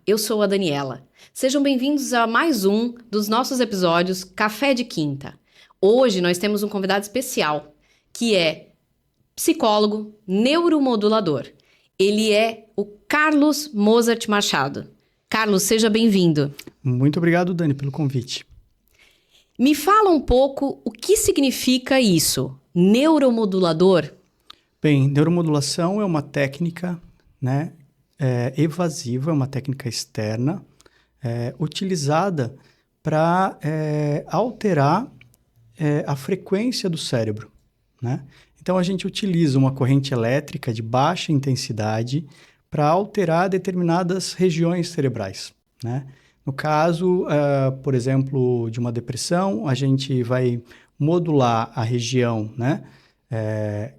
eu sou a Daniela. Sejam bem-vindos a mais um dos nossos episódios Café de Quinta. Hoje nós temos um convidado especial, que é psicólogo, neuromodulador. Ele é o Carlos Mozart Machado. Carlos, seja bem-vindo. Muito obrigado, Dani, pelo convite. Me fala um pouco o que significa isso, neuromodulador? Bem, neuromodulação é uma técnica, evasiva, é uma técnica externa, utilizada para alterar a frequência do cérebro, né? Então, a gente utiliza uma corrente elétrica de baixa intensidade para alterar determinadas regiões cerebrais, né? No caso, por exemplo, de uma depressão, a gente vai modular a região, né,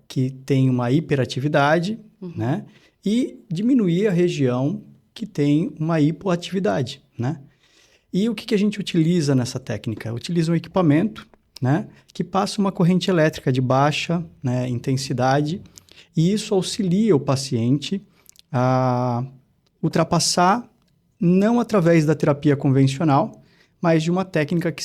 que tem uma hiperatividade, né, e diminuir a região que tem uma hipoatividade, né? E o que a gente utiliza nessa técnica? Utiliza um equipamento, né, que passa uma corrente elétrica de baixa, né, intensidade, e isso auxilia o paciente a ultrapassar, não através da terapia convencional, mas de uma técnica que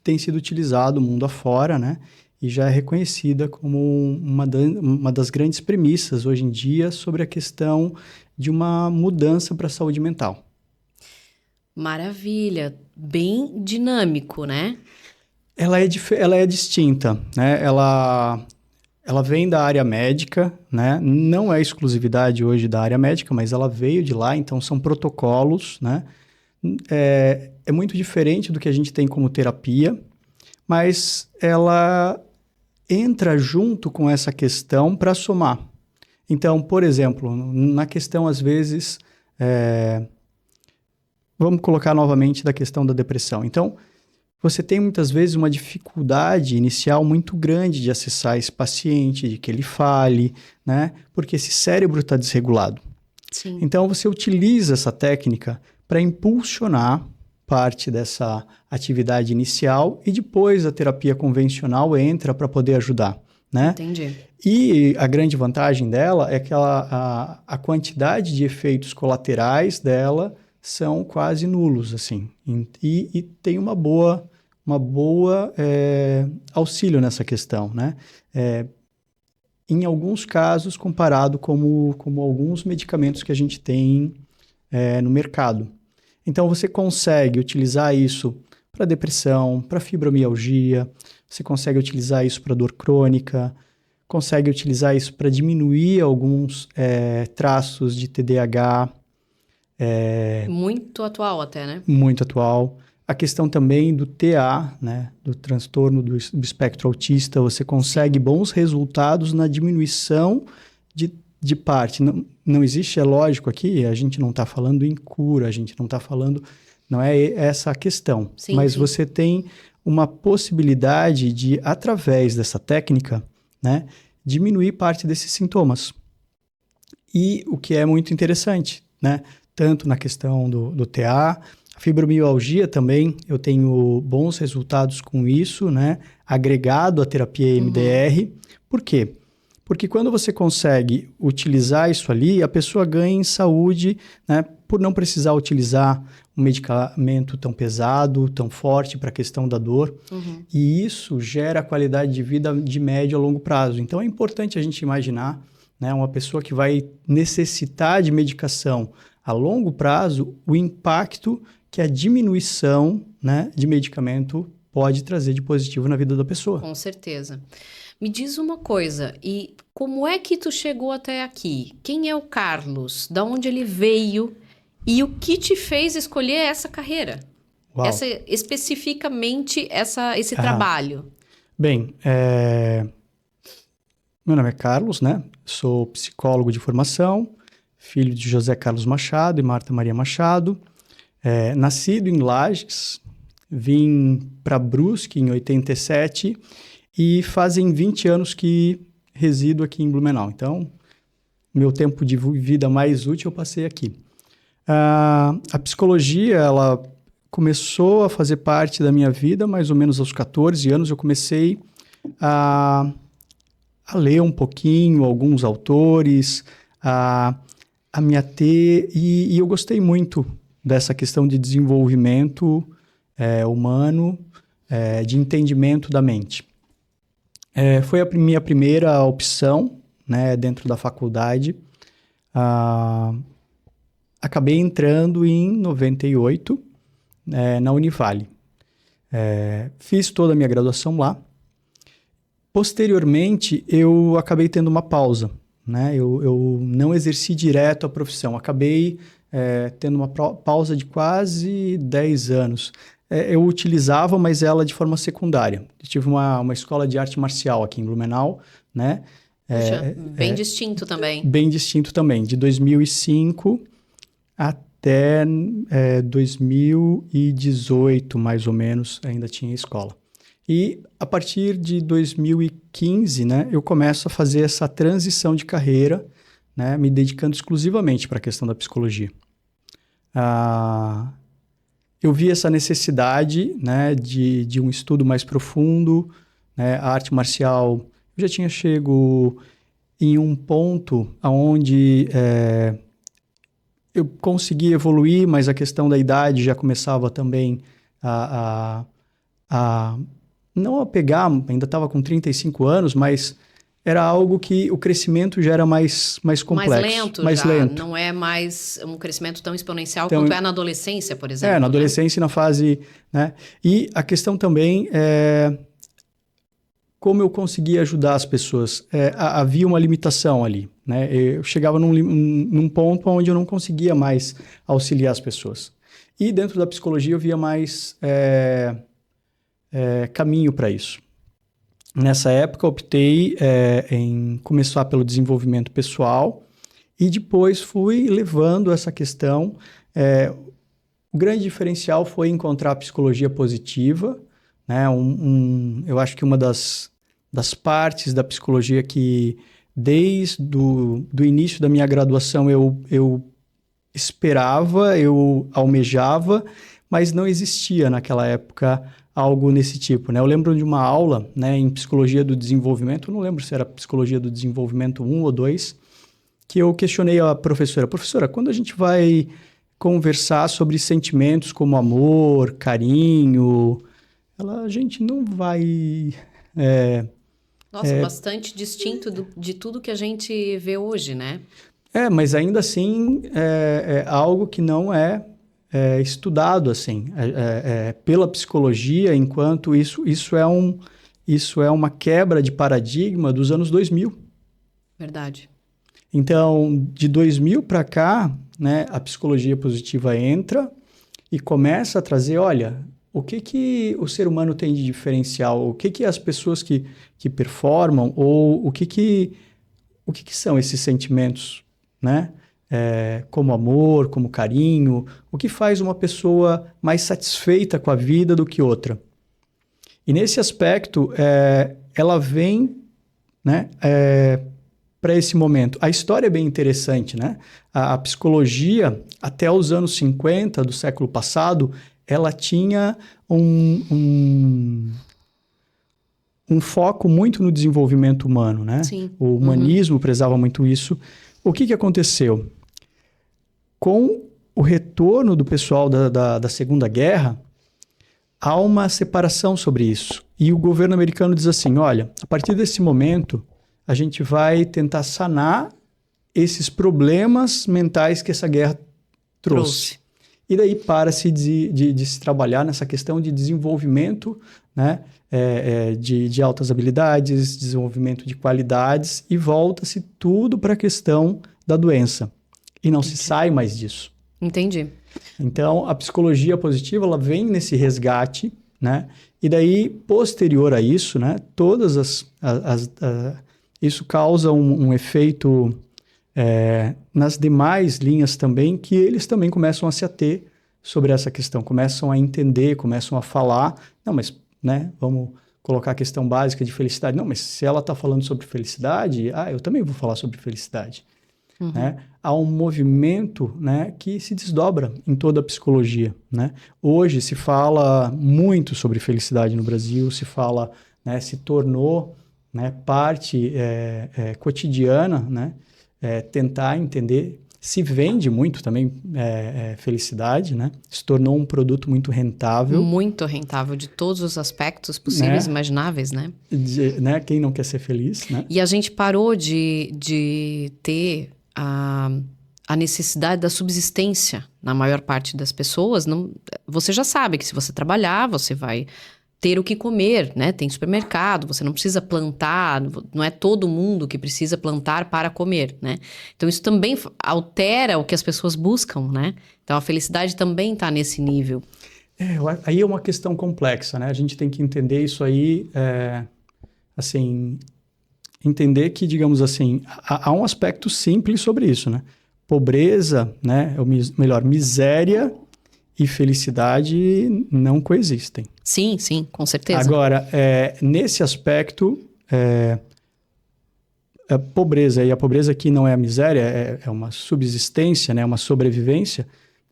tem sido utilizada mundo afora, né, e já é reconhecida como uma das grandes premissas hoje em dia sobre a questão de uma mudança para a saúde mental. Maravilha, bem dinâmico, né? Ela é distinta, né? Ela vem da área médica, né? Não é exclusividade hoje da área médica, mas ela veio de lá, então são protocolos, né? É muito diferente do que a gente tem como terapia, mas ela entra junto com essa questão para somar. Então, por exemplo, na questão, às vezes, vamos colocar novamente da questão da depressão. Então, você tem muitas vezes uma dificuldade inicial muito grande de acessar esse paciente, de que ele fale, né? Porque esse cérebro está desregulado. Sim. Então, você utiliza essa técnica para impulsionar parte dessa atividade inicial e depois a terapia convencional entra para poder ajudar, né? Entendi. E a grande vantagem dela é que a quantidade de efeitos colaterais dela são quase nulos, assim. E tem uma boa auxílio nessa questão, né? Em alguns casos, comparado como alguns medicamentos que a gente tem no mercado. Então, você consegue utilizar isso para depressão, para fibromialgia, você consegue utilizar isso para dor crônica, consegue utilizar isso para diminuir alguns traços de TDAH. Muito atual até, né? Muito atual. A questão também do TA, né, do transtorno do espectro autista, você consegue bons resultados na diminuição de parte. Não existe, é lógico aqui, a gente não está falando em cura, a gente não está falando, não é essa a questão. Sim, mas sim. Você tem uma possibilidade de, através dessa técnica, né, diminuir parte desses sintomas. E o que é muito interessante, né, tanto na questão do TA, a fibromialgia também, eu tenho bons resultados com isso, né? Agregado à terapia EMDR. Por quê? Porque quando você consegue utilizar isso ali, a pessoa ganha em saúde, né? Por não precisar utilizar um medicamento tão pesado, tão forte para a questão da dor. E isso gera qualidade de vida de médio a longo prazo. Então, é importante a gente imaginar, né, uma pessoa que vai necessitar de medicação a longo prazo, o impacto que a diminuição, né, de medicamento pode trazer de positivo na vida da pessoa. Com certeza. Me diz uma coisa, e como é que tu chegou até aqui? Quem é o Carlos? Da onde ele veio? E o que te fez escolher essa carreira? Uau. Especificamente esse trabalho? Bem, meu nome é Carlos, né? Sou psicólogo de formação, filho de José Carlos Machado e Marta Maria Machado. Nascido em Lages, vim para Brusque em 87 e fazem 20 anos que resido aqui em Blumenau. Então, meu tempo de vida mais útil eu passei aqui. A psicologia, ela começou a fazer parte da minha vida mais ou menos aos 14 anos. Eu comecei a ler um pouquinho, alguns autores, a me ater, e eu gostei muito dessa questão de desenvolvimento humano, de entendimento da mente. Foi a minha primeira opção, né, dentro da faculdade. Acabei entrando em 98, na Univale. Fiz toda a minha graduação lá. Posteriormente, eu acabei tendo uma pausa, né? Eu não exerci direto a profissão. Acabei tendo uma pausa de quase 10 anos. Eu utilizava, mas ela de forma secundária. Eu tive uma escola de arte marcial aqui em Blumenau, né? Puxa, bem distinto também. Bem distinto também. De 2005 até 2018, mais ou menos, ainda tinha escola. E a partir de 2015, né, eu começo a fazer essa transição de carreira, né, me dedicando exclusivamente para a questão da psicologia. Eu vi essa necessidade, né, de um estudo mais profundo, né, a arte marcial. Eu já tinha chego em um ponto onde eu consegui evoluir, mas a questão da idade já começava também não a pegar, ainda estava com 35 anos, mas era algo que o crescimento já era mais complexo. Mais lento. Não é mais um crescimento tão exponencial quanto é na adolescência, por exemplo. Na adolescência e na fase, né? E a questão também é como eu conseguia ajudar as pessoas. Havia uma limitação ali, né? Eu chegava num ponto onde eu não conseguia mais auxiliar as pessoas. E dentro da psicologia eu via mais caminho para isso. Nessa época, optei em começar pelo desenvolvimento pessoal e depois fui levando essa questão. O grande diferencial foi encontrar a psicologia positiva, né? Eu acho que uma das partes da psicologia que, desde do início da minha graduação, eu esperava, eu almejava, mas não existia naquela época algo nesse tipo, né? Eu lembro de uma aula, né, em Psicologia do Desenvolvimento, eu não lembro se era Psicologia do Desenvolvimento 1 ou 2, que eu questionei a professora. Professora, quando a gente vai conversar sobre sentimentos como amor, carinho, a gente não vai... Nossa, bastante distinto de tudo que a gente vê hoje, né? Mas ainda assim é algo que não é estudado assim pela psicologia, enquanto isso é uma quebra de paradigma dos anos 2000. Verdade. Então, de 2000 para cá, né, a psicologia positiva entra e começa a trazer, olha, o que o ser humano tem de diferencial, o que as pessoas que performam, ou o que são esses sentimentos, né? Como amor, como carinho, o que faz uma pessoa mais satisfeita com a vida do que outra. E nesse aspecto, ela vem, né, para esse momento. A história é bem interessante, né? A psicologia, até os anos 50 do século passado, ela tinha um foco muito no desenvolvimento humano, né? Sim. O humanismo prezava muito isso. O que aconteceu? Com o retorno do pessoal da Segunda Guerra, há uma separação sobre isso. E o governo americano diz assim, olha, a partir desse momento, a gente vai tentar sanar esses problemas mentais que essa guerra trouxe. E daí para-se de se trabalhar nessa questão de desenvolvimento, né, de altas habilidades, desenvolvimento de qualidades, e volta-se tudo para a questão da doença. E não se sai mais disso. Entendi. Então, a psicologia positiva, ela vem nesse resgate, né? E daí, posterior a isso, né, isso causa um efeito nas demais linhas também, que eles também começam a se ater sobre essa questão, começam a entender, começam a falar, não, mas, né, vamos colocar a questão básica de felicidade. Não, mas se ela está falando sobre felicidade, eu também vou falar sobre felicidade. Uhum. Né? Há um movimento, né, que se desdobra em toda a psicologia, né? Hoje se fala muito sobre felicidade no Brasil, se fala, né, se tornou, né, parte cotidiana, né, tentar entender se vende muito também felicidade, né? Se tornou um produto muito rentável. Muito rentável, de todos os aspectos possíveis e imagináveis, né? Né? Quem não quer ser feliz, né? E a gente parou de ter a necessidade da subsistência na maior parte das pessoas. Não, você já sabe que se você trabalhar, você vai ter o que comer, né? Tem supermercado, você não precisa plantar, não é todo mundo que precisa plantar para comer, né? Então isso também altera o que as pessoas buscam, né? Então a felicidade também está nesse nível. Aí é uma questão complexa, né? A gente tem que entender isso aí, assim, entender que, digamos assim, há um aspecto simples sobre isso, né? Pobreza, né? Melhor, miséria e felicidade não coexistem. Sim, sim, com certeza. Agora, nesse aspecto, a pobreza, e a pobreza aqui não é a miséria, é uma subsistência, né, uma sobrevivência,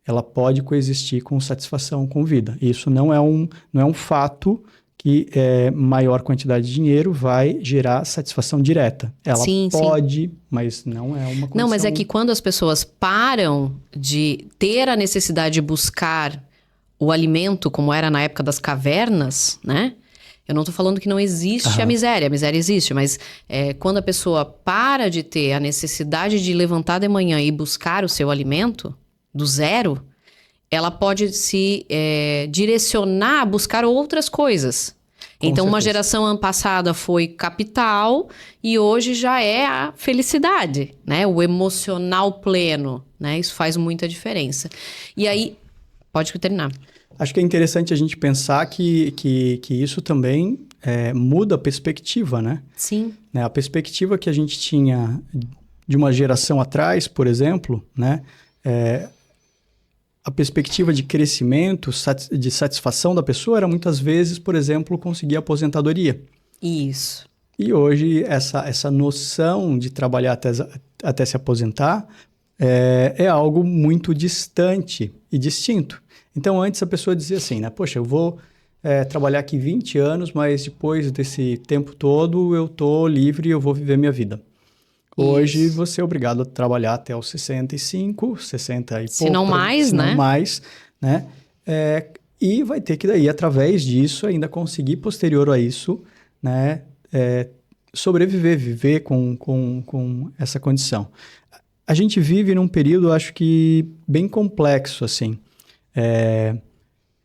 ela pode coexistir com satisfação com vida. Isso não é um fato que maior quantidade de dinheiro vai gerar satisfação direta. Ela pode, mas não é uma condição... Não, mas é que quando as pessoas param de ter a necessidade de buscar o alimento, como era na época das cavernas, né? Eu não tô falando que não existe a miséria existe, mas quando a pessoa para de ter a necessidade de levantar de manhã e buscar o seu alimento, do zero, ela pode se direcionar a buscar outras coisas. Então, uma geração passada foi capital e hoje já é a felicidade, né? O emocional pleno, né? Isso faz muita diferença. E aí, pode terminar. Acho que é interessante a gente pensar que isso também muda a perspectiva, né? Sim. A perspectiva que a gente tinha de uma geração atrás, por exemplo, né? A perspectiva de crescimento, de satisfação da pessoa era muitas vezes, por exemplo, conseguir aposentadoria. Isso. E hoje essa noção de trabalhar até se aposentar é algo muito distante e distinto. Então, antes a pessoa dizia assim, né? Poxa, eu vou trabalhar aqui 20 anos, mas depois desse tempo todo eu tô livre e eu vou viver minha vida. Hoje você é obrigado a trabalhar até os 65, 60 e pouco. Se não mais, se né? não mais, né? E vai ter que daí, através disso, ainda conseguir, posterior a isso, né? Sobreviver, viver com essa condição. A gente vive num período, acho que, bem complexo, assim.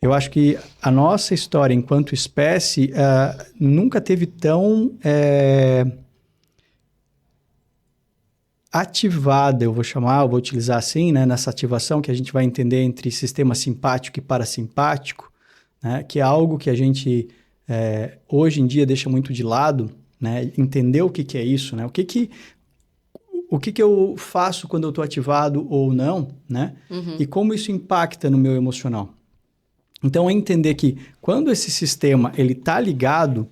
Eu acho que a nossa história enquanto espécie nunca teve tão ativada, eu vou utilizar assim, né, nessa ativação que a gente vai entender entre sistema simpático e parasimpático, né, que é algo que a gente hoje em dia deixa muito de lado, né, entender o que é isso, né, o que eu faço quando eu estou ativado ou não, né, e como isso impacta no meu emocional. Então, é entender que quando esse sistema ele está ligado,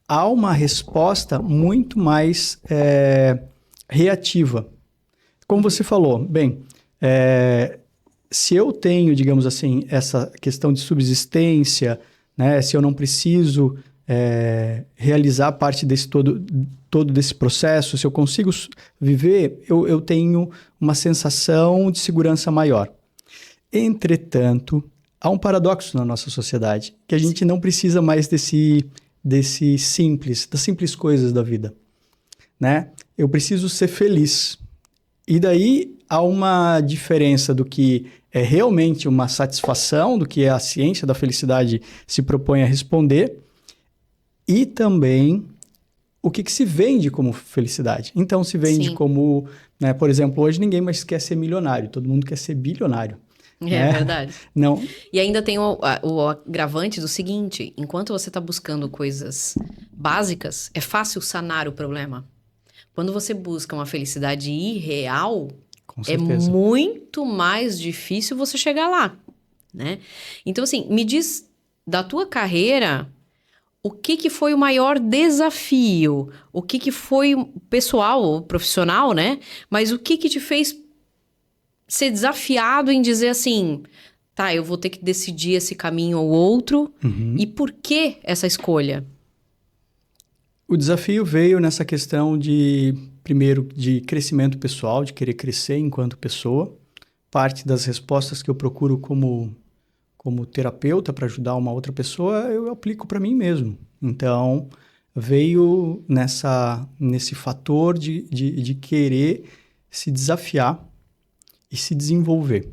há uma resposta muito mais reativa. Como você falou, bem, se eu tenho, digamos assim, essa questão de subsistência, né, se eu não preciso realizar parte desse todo desse processo, se eu consigo viver, eu tenho uma sensação de segurança maior. Entretanto, há um paradoxo na nossa sociedade, que a gente não precisa mais das simples coisas da vida, né? Eu preciso ser feliz. E daí há uma diferença do que é realmente uma satisfação, do que a ciência da felicidade se propõe a responder, e também o que se vende como felicidade. Então, se vende como, né, por exemplo, hoje ninguém mais quer ser milionário, todo mundo quer ser bilionário. É verdade. Não. E ainda tem o agravante do seguinte, enquanto você está buscando coisas básicas, é fácil sanar o problema. Quando você busca uma felicidade irreal, é muito mais difícil você chegar lá, né? Então, assim, me diz da tua carreira, o que foi o maior desafio? O que foi pessoal ou profissional, né? Mas o que te fez ser desafiado em dizer assim, tá, eu vou ter que decidir esse caminho ou outro, e por que essa escolha? O desafio veio nessa questão de primeiro, de crescimento pessoal, de querer crescer enquanto pessoa. Parte das respostas que eu procuro como terapeuta para ajudar uma outra pessoa, eu aplico para mim mesmo. Então, veio nesse fator de querer se desafiar e se desenvolver.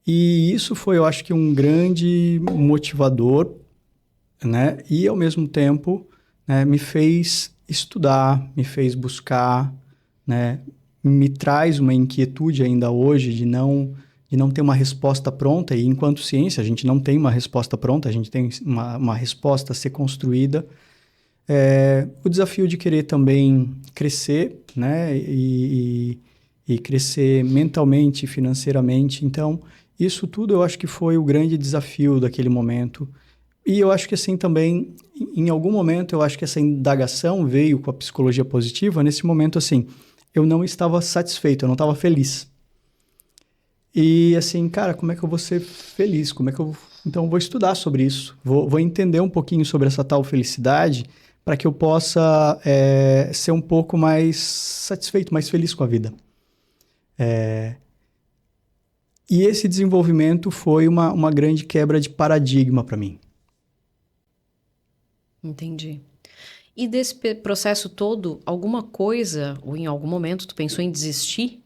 E isso foi, eu acho que, um grande motivador, né? E, ao mesmo tempo, né, me fez estudar, me fez buscar, né? Me traz uma inquietude ainda hoje de não ter uma resposta pronta. E, enquanto ciência, a gente não tem uma resposta pronta, a gente tem uma resposta a ser construída. O desafio de querer também crescer, né? E crescer mentalmente, financeiramente. Então, isso tudo eu acho que foi o grande desafio daquele momento. E eu acho que assim também, em algum momento, eu acho que essa indagação veio com a psicologia positiva. Nesse momento, assim, eu não estava satisfeito, eu não estava feliz. E assim, cara, como é que eu vou ser feliz? Então, eu vou estudar sobre isso. Vou entender um pouquinho sobre essa tal felicidade para que eu possa ser um pouco mais satisfeito, mais feliz com a vida. E esse desenvolvimento foi uma grande quebra de paradigma para mim. Entendi. E desse processo todo, alguma coisa, ou em algum momento, tu pensou em desistir?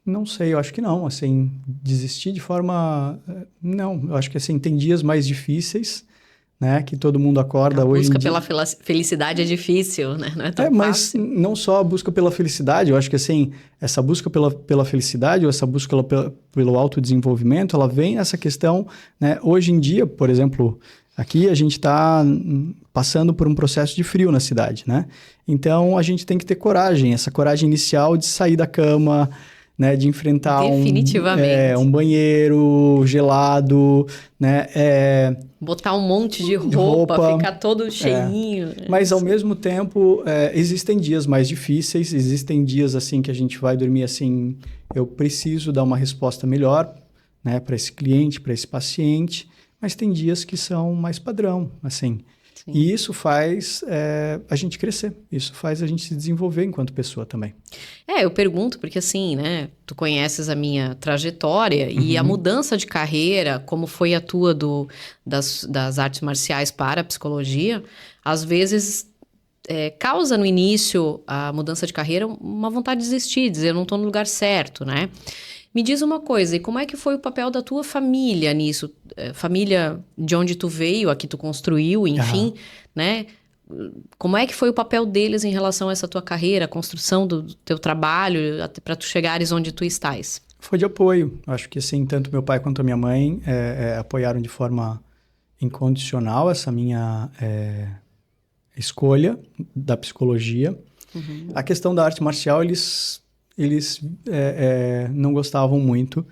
Não sei, eu acho que não. Assim, desistir de forma... Não, eu acho que assim, tem dias mais difíceis, né? Que todo mundo acorda A hoje em busca dia. pela felicidade é difícil, né? Não é tão Mas fácil. não só a busca pela felicidade, eu acho que assim, essa busca pela felicidade ou essa busca pelo autodesenvolvimento, ela vem nessa questão, né? Hoje em dia, por exemplo, aqui a gente está passando por um processo de frio na cidade, né? Então a gente tem que ter coragem, essa coragem inicial de sair da cama, né? De enfrentar Definitivamente. um banheiro gelado, né? Botar um monte de roupa, Roupa. ficar todo cheinho. Mas, ao mesmo tempo, existem dias mais difíceis, existem dias, assim, que a gente vai dormir, assim, eu preciso dar uma resposta melhor, né, para esse cliente, para esse paciente, mas tem dias que são mais padrão, assim. Sim. E isso faz a gente crescer, isso faz a gente se desenvolver enquanto pessoa também. Eu pergunto porque assim, né, tu conheces a minha trajetória e a mudança de carreira, como foi a tua das artes marciais para a psicologia, às vezes causa no início a mudança de carreira uma vontade de desistir, dizer eu não estou no lugar certo, né? Me diz uma coisa, e como é que foi o papel da tua família nisso? Família de onde tu veio, a que tu construiu, enfim, né? Como é que foi o papel deles em relação a essa tua carreira, a construção do teu trabalho, para tu chegares onde tu estás? Foi de apoio. Acho que, assim, tanto meu pai quanto a minha mãe apoiaram de forma incondicional essa minha escolha da psicologia. A questão da arte marcial, eles não gostavam muito,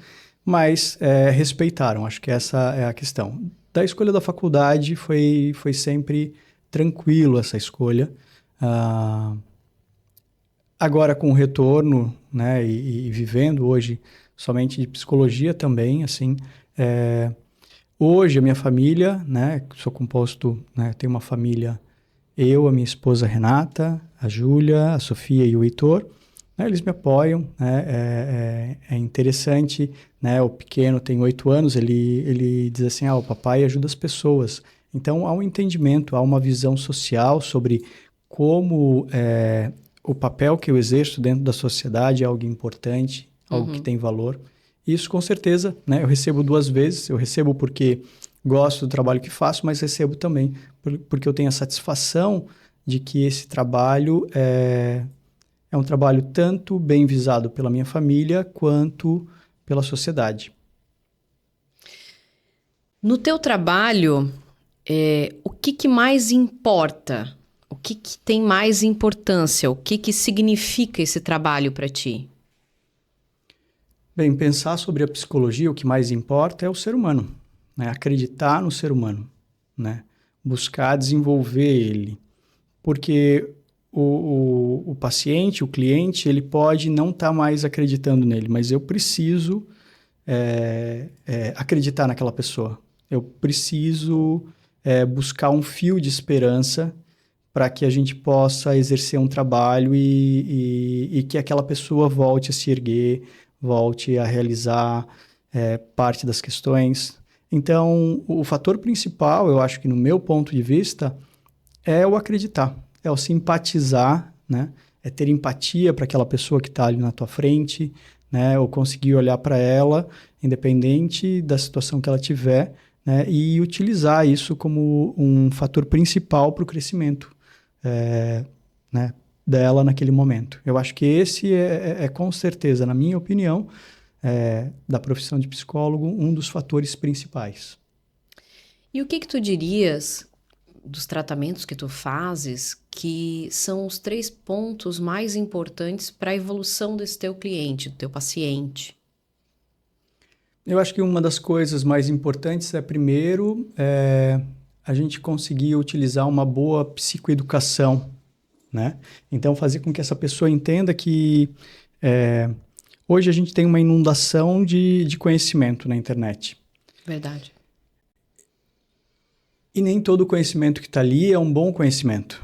mas respeitaram. Acho que essa é a questão. Da escolha da faculdade, foi sempre tranquilo essa escolha. Agora, com o retorno, né, e vivendo hoje somente de psicologia também, assim, hoje a minha família, né, sou composto, né, tenho uma família, eu, a minha esposa Renata, a Júlia, a Sofia e o Heitor, né, eles me apoiam, né, é interessante, né, o pequeno tem 8 anos, ele diz assim, o papai ajuda as pessoas. Então, há um entendimento, há uma visão social sobre como o papel que eu exerço dentro da sociedade é algo importante, algo que tem valor. Isso, com certeza, né, eu recebo 2 vezes. Eu recebo porque gosto do trabalho que faço, mas recebo também porque eu tenho a satisfação de que esse trabalho é um trabalho tanto bem visado pela minha família quanto pela sociedade. No teu trabalho, o que mais importa? O que tem mais importância? O que significa esse trabalho para ti? Bem, pensar sobre a psicologia, o que mais importa é o ser humano, né? Acreditar no ser humano, né? Buscar desenvolver ele. Porque o paciente, o cliente, ele pode não estar mais acreditando nele, mas eu preciso acreditar naquela pessoa. Eu preciso buscar um fio de esperança para que a gente possa exercer um trabalho e que aquela pessoa volte a se erguer, volte a realizar parte das questões. Então, o fator principal, eu acho que no meu ponto de vista, é o acreditar, é o simpatizar, né? É ter empatia para aquela pessoa que está ali na tua frente, né? Ou conseguir olhar para ela, independente da situação que ela tiver, né? E utilizar isso como um fator principal para o crescimento, né? Dela naquele momento. Eu acho que esse é com certeza, na minha opinião, da profissão de psicólogo, um dos fatores principais. E o que tu dirias dos tratamentos que tu fazes, que são os 3 pontos mais importantes para a evolução desse teu cliente, do teu paciente? Eu acho que uma das coisas mais importantes primeiro, a gente conseguir utilizar uma boa psicoeducação, né? Então, fazer com que essa pessoa entenda que hoje a gente tem uma inundação de conhecimento na internet. Verdade. E nem todo conhecimento que está ali é um bom conhecimento.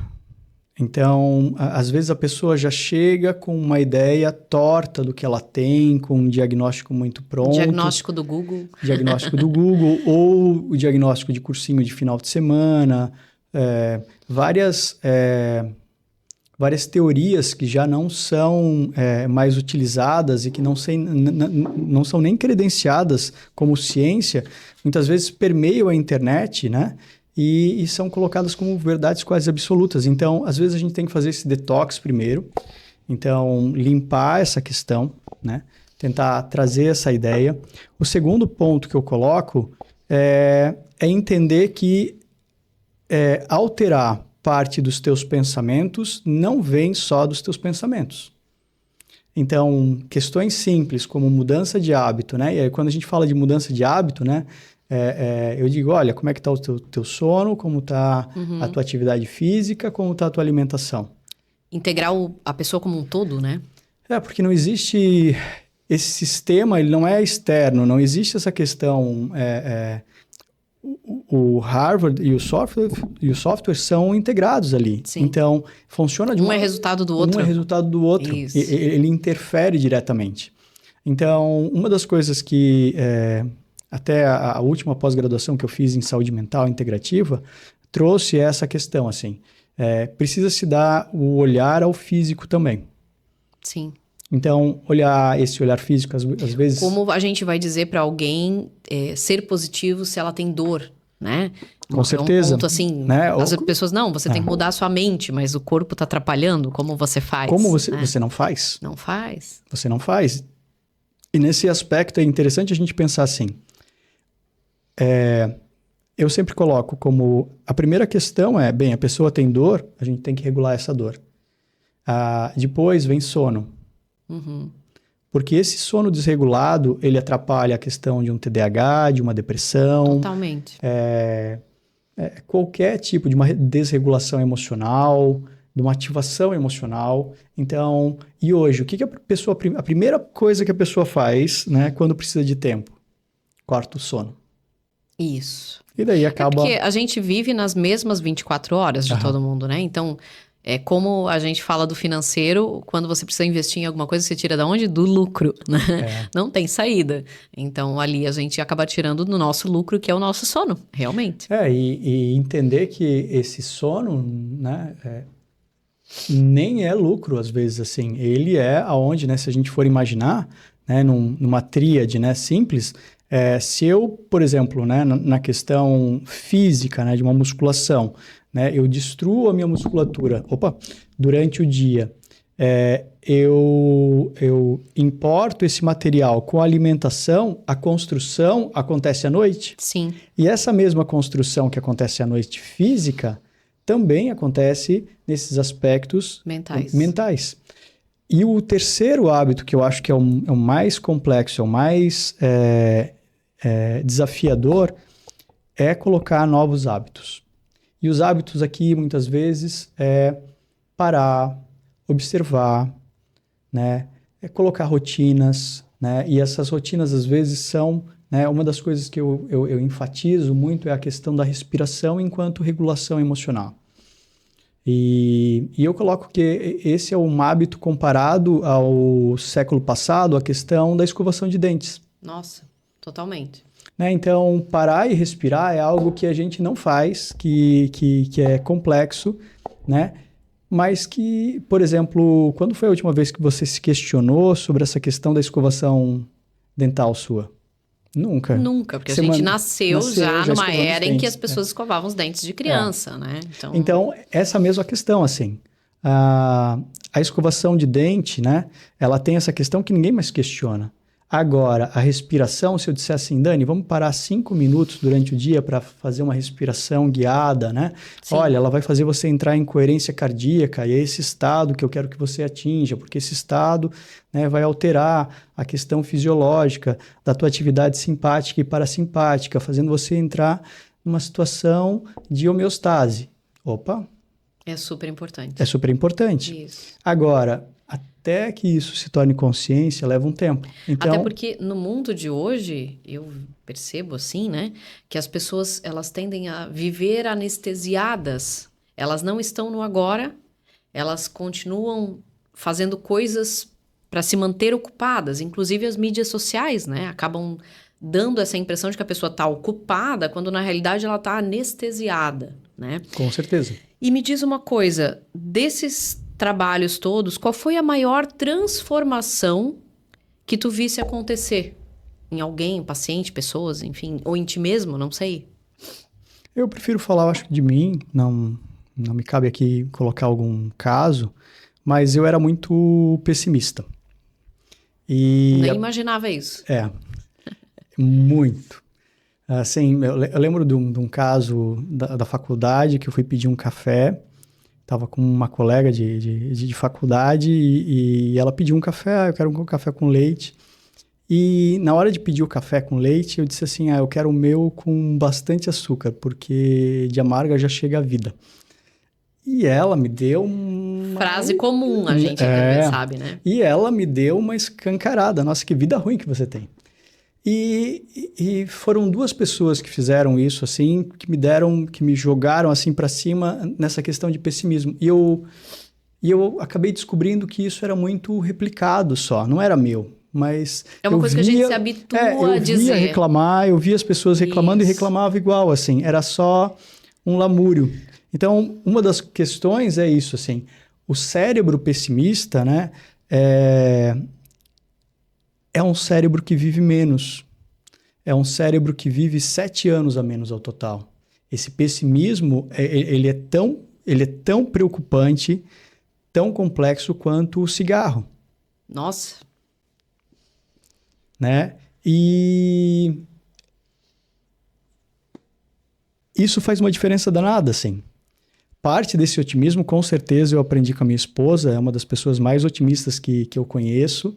Então, às vezes a pessoa já chega com uma ideia torta do que ela tem, com um diagnóstico muito pronto. Diagnóstico do Google. Diagnóstico do Google, ou o diagnóstico de cursinho de final de semana. Várias teorias que já não são mais utilizadas e que não são nem credenciadas como ciência, muitas vezes permeiam a internet, né? E são colocadas como verdades quase absolutas. Então, às vezes a gente tem que fazer esse detox primeiro. Então, limpar essa questão, né? Tentar trazer essa ideia. O segundo ponto que eu coloco é entender que alterar parte dos teus pensamentos não vem só dos teus pensamentos. Então, questões simples como mudança de hábito, né? E aí, quando a gente fala de mudança de hábito, né? Eu digo, olha, como é que está o teu sono, como está a tua atividade física, como está a tua alimentação. Integrar a pessoa como um todo, né? Porque não existe... Esse sistema, ele não é externo, não existe essa questão... O hardware e o software são integrados ali. Sim. Então, funciona de um é resultado do outro. Um é resultado do outro. Isso. Ele interfere diretamente. Então, uma das coisas que... até a última pós-graduação que eu fiz em saúde mental integrativa, trouxe essa questão, assim. Precisa se dar o olhar ao físico também. Sim. Então, esse olhar físico, às vezes... Como a gente vai dizer para alguém ser positivo se ela tem dor, né? Com certeza. É um ponto assim, né? As pessoas, não, você tem que mudar a sua mente, mas o corpo está atrapalhando, como você faz? Como você não faz? Não faz. Você não faz. E nesse aspecto é interessante a gente pensar assim, eu sempre coloco como... A primeira questão a pessoa tem dor, a gente tem que regular essa dor. Depois vem sono. Uhum. Porque esse sono desregulado, ele atrapalha a questão de um TDAH, de uma depressão. Totalmente. Qualquer tipo de uma desregulação emocional, de uma ativação emocional. Então, e hoje, o que a primeira coisa que a pessoa faz, né, quando precisa de tempo? Corta o sono. Isso. E daí acaba... Porque a gente vive nas mesmas 24 horas de todo mundo, né? Então, como a gente fala do financeiro, quando você precisa investir em alguma coisa, você tira da onde? Do lucro, né? Não tem saída. Então, ali a gente acaba tirando do nosso lucro, que é o nosso sono, realmente. E entender que esse sono, né, nem é lucro, às vezes, assim. Ele é aonde, né, se a gente for imaginar, né, numa tríade, né, simples... se eu, por exemplo, né, na questão física, né, de uma musculação, né, eu destruo a minha musculatura durante o dia, eu importo esse material com a alimentação, a construção acontece à noite. Sim. E essa mesma construção que acontece à noite física também acontece nesses aspectos mentais. E o terceiro hábito, que eu acho que é o mais complexo, é o mais desafiador, é colocar novos hábitos. E os hábitos aqui, muitas vezes, parar, observar, né? Colocar rotinas, né? E essas rotinas, às vezes, são... né? Uma das coisas que eu enfatizo muito é a questão da respiração enquanto regulação emocional. E eu coloco que esse é um hábito comparado ao século passado, a questão da escovação de dentes. Nossa, totalmente. Né? Então, parar e respirar é algo que a gente não faz, que é complexo, né? Mas que, por exemplo, quando foi a última vez que você se questionou sobre essa questão da escovação dental sua? Nunca. Nunca, porque a gente nasceu já numa escovando os era em que dentes, as pessoas escovavam os dentes de criança, né? Então, essa mesma questão, assim, a escovação de dente, né? Ela tem essa questão que ninguém mais questiona. Agora, a respiração, se eu disser assim, Dani, vamos parar 5 minutos durante o dia para fazer uma respiração guiada, né? Sim. Olha, ela vai fazer você entrar em coerência cardíaca e é esse estado que eu quero que você atinja, porque esse estado, né, vai alterar a questão fisiológica da tua atividade simpática e parasimpática, fazendo você entrar numa situação de homeostase. Opa! É super importante. É super importante. Isso. Agora, até que isso se torne consciência, leva um tempo. Então, até porque no mundo de hoje, eu percebo assim, né? Que as pessoas, elas tendem a viver anestesiadas. Elas não estão no agora, elas continuam fazendo coisas para se manter ocupadas. Inclusive as mídias sociais, né? Acabam dando essa impressão de que a pessoa está ocupada, quando na realidade ela está anestesiada, né? Com certeza. E me diz uma coisa, desses trabalhos todos, qual foi a maior transformação que tu visse acontecer em alguém, paciente, pessoas, enfim, ou em ti mesmo, não sei. Eu prefiro falar, eu acho, de mim, não me cabe aqui colocar algum caso, mas eu era muito pessimista. Nem imaginava isso. Muito. Assim, eu lembro de um caso da faculdade que eu fui pedir um café. Estava com uma colega de faculdade e ela pediu um café, eu quero um café com leite. E na hora de pedir o café com leite, eu disse assim, eu quero o meu com bastante açúcar, porque de amarga já chega a vida. E ela me deu uma... Frase comum, a gente sabe, né? E ela me deu uma escancarada. Nossa, que vida ruim que você tem. E foram 2 pessoas que fizeram isso, assim, que me jogaram, assim, para cima nessa questão de pessimismo. E eu acabei descobrindo que isso era muito replicado só, não era meu. Mas é uma coisa que a gente se habitua a dizer. Eu via reclamar, eu via as pessoas reclamando isso. E reclamava igual, assim. Era só um lamúrio. Então, uma das questões é isso, assim. O cérebro pessimista, né, é um cérebro que vive menos. É um cérebro que vive 7 anos a menos ao total. Esse pessimismo, ele é tão preocupante, tão complexo quanto o cigarro. Nossa. Né? E isso faz uma diferença danada, assim. Parte desse otimismo, com certeza, eu aprendi com a minha esposa, é uma das pessoas mais otimistas que eu conheço,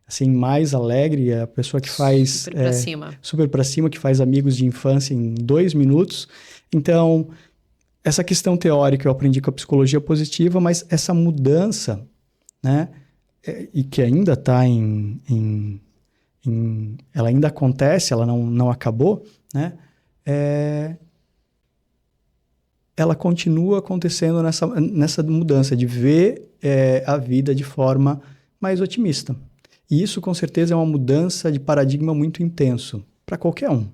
assim, mais alegre, é a pessoa que faz... Super pra cima. Super pra cima, que faz amigos de infância em 2 minutos. Então, essa questão teórica eu aprendi com a psicologia positiva, mas essa mudança, né, e que ainda está ela ainda acontece, ela não acabou, né, ela continua acontecendo nessa mudança de ver a vida de forma mais otimista. E isso, com certeza, é uma mudança de paradigma muito intenso para qualquer um.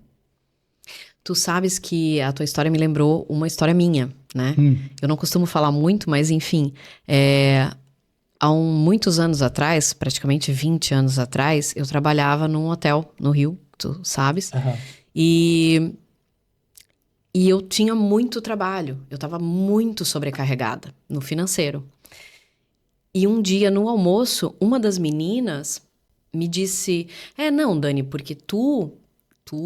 Tu sabes que a tua história me lembrou uma história minha, né? Eu não costumo falar muito, mas enfim, há muitos anos atrás, praticamente 20 anos atrás, eu trabalhava num hotel no Rio, tu sabes? Uhum. E eu tinha muito trabalho, eu estava muito sobrecarregada no financeiro. E um dia, no almoço, uma das meninas me disse, não, Dani, porque tu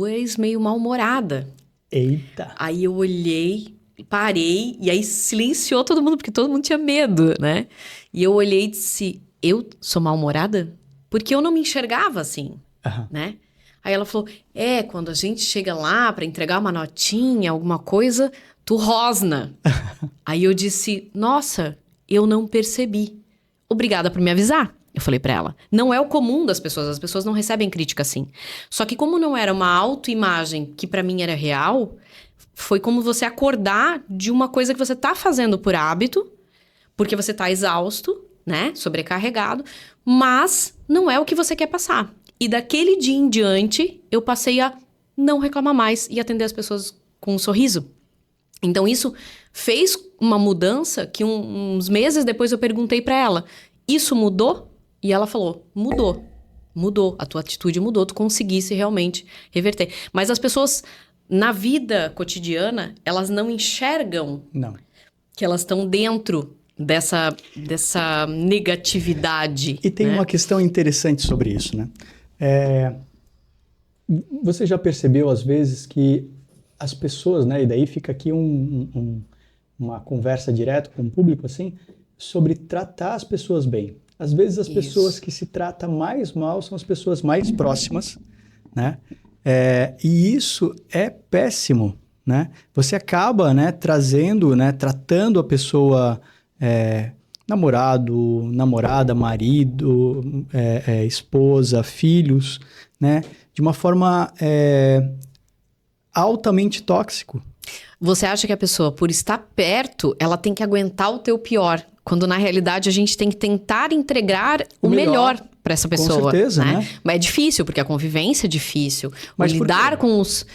és meio mal-humorada. Eita! Aí eu olhei, parei, e aí silenciou todo mundo, porque todo mundo tinha medo, né? E eu olhei e disse, eu sou mal-humorada? Porque eu não me enxergava assim, né? Aí ela falou, quando a gente chega lá para entregar uma notinha, alguma coisa, tu rosna. Aí eu disse, nossa, eu não percebi. Obrigada por me avisar. Eu falei pra ela, não é o comum das pessoas, as pessoas não recebem crítica assim. Só que como não era uma autoimagem que pra mim era real, foi como você acordar de uma coisa que você tá fazendo por hábito, porque você tá exausto, né? Sobrecarregado, mas não é o que você quer passar. E daquele dia em diante, eu passei a não reclamar mais e atender as pessoas com um sorriso. Então, isso fez uma mudança que uns meses depois eu perguntei pra ela, isso mudou? E ela falou, mudou. Mudou, a tua atitude mudou, tu conseguisse realmente reverter. Mas as pessoas, na vida cotidiana, elas não enxergam Não. que elas estão dentro dessa negatividade. E tem uma questão interessante sobre isso, né? Você já percebeu, às vezes, que as pessoas, né? E daí fica aqui uma conversa direta com o público, assim, sobre tratar as pessoas bem. Às vezes as pessoas que se tratam mais mal são as pessoas mais próximas, né? E isso é péssimo, né? Você acaba, né, trazendo, né, tratando a pessoa, namorado, namorada, marido, esposa, filhos, né, de uma forma altamente tóxico. Você acha que a pessoa, por estar perto, ela tem que aguentar o teu pior, quando na realidade a gente tem que tentar entregar o melhor para essa pessoa. Com certeza, né? Mas é difícil, porque a convivência é difícil. Mas lidar com os...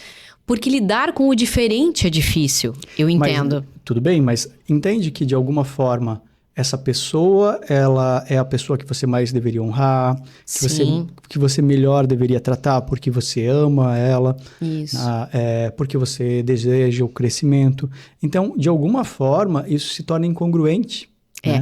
Porque lidar com o diferente é difícil, eu entendo. Tudo bem, mas entende que de alguma forma essa pessoa, ela é a pessoa que você mais deveria honrar, que você melhor deveria tratar porque você ama ela, porque você deseja o crescimento. Então, de alguma forma, isso se torna incongruente. Né?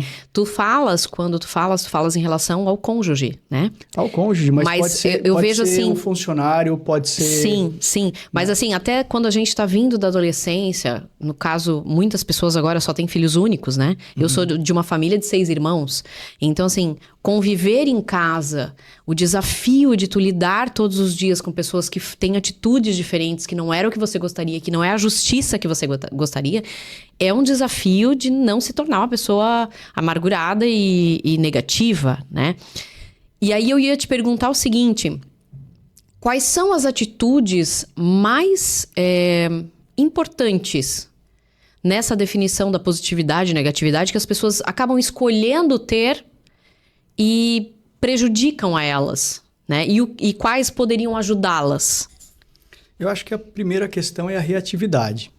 Quando tu falas em relação ao cônjuge, né? Ao cônjuge, mas pode ser, eu vejo ser assim, um funcionário, pode ser... Sim. Mas assim, até quando a gente tá vindo da adolescência, no caso, muitas pessoas agora só têm filhos únicos, né? Eu sou de uma família de 6 irmãos. Então, assim, conviver em casa, o desafio de tu lidar todos os dias com pessoas que têm atitudes diferentes, que não era o que você gostaria, que não é a justiça que você gostaria, é um desafio de não se tornar uma pessoa amargurada e negativa, né? E aí eu ia te perguntar o seguinte, quais são as atitudes mais importantes nessa definição da positividade e negatividade que as pessoas acabam escolhendo ter e prejudicam a elas, né? E quais poderiam ajudá-las? Eu acho que a primeira questão é a reatividade,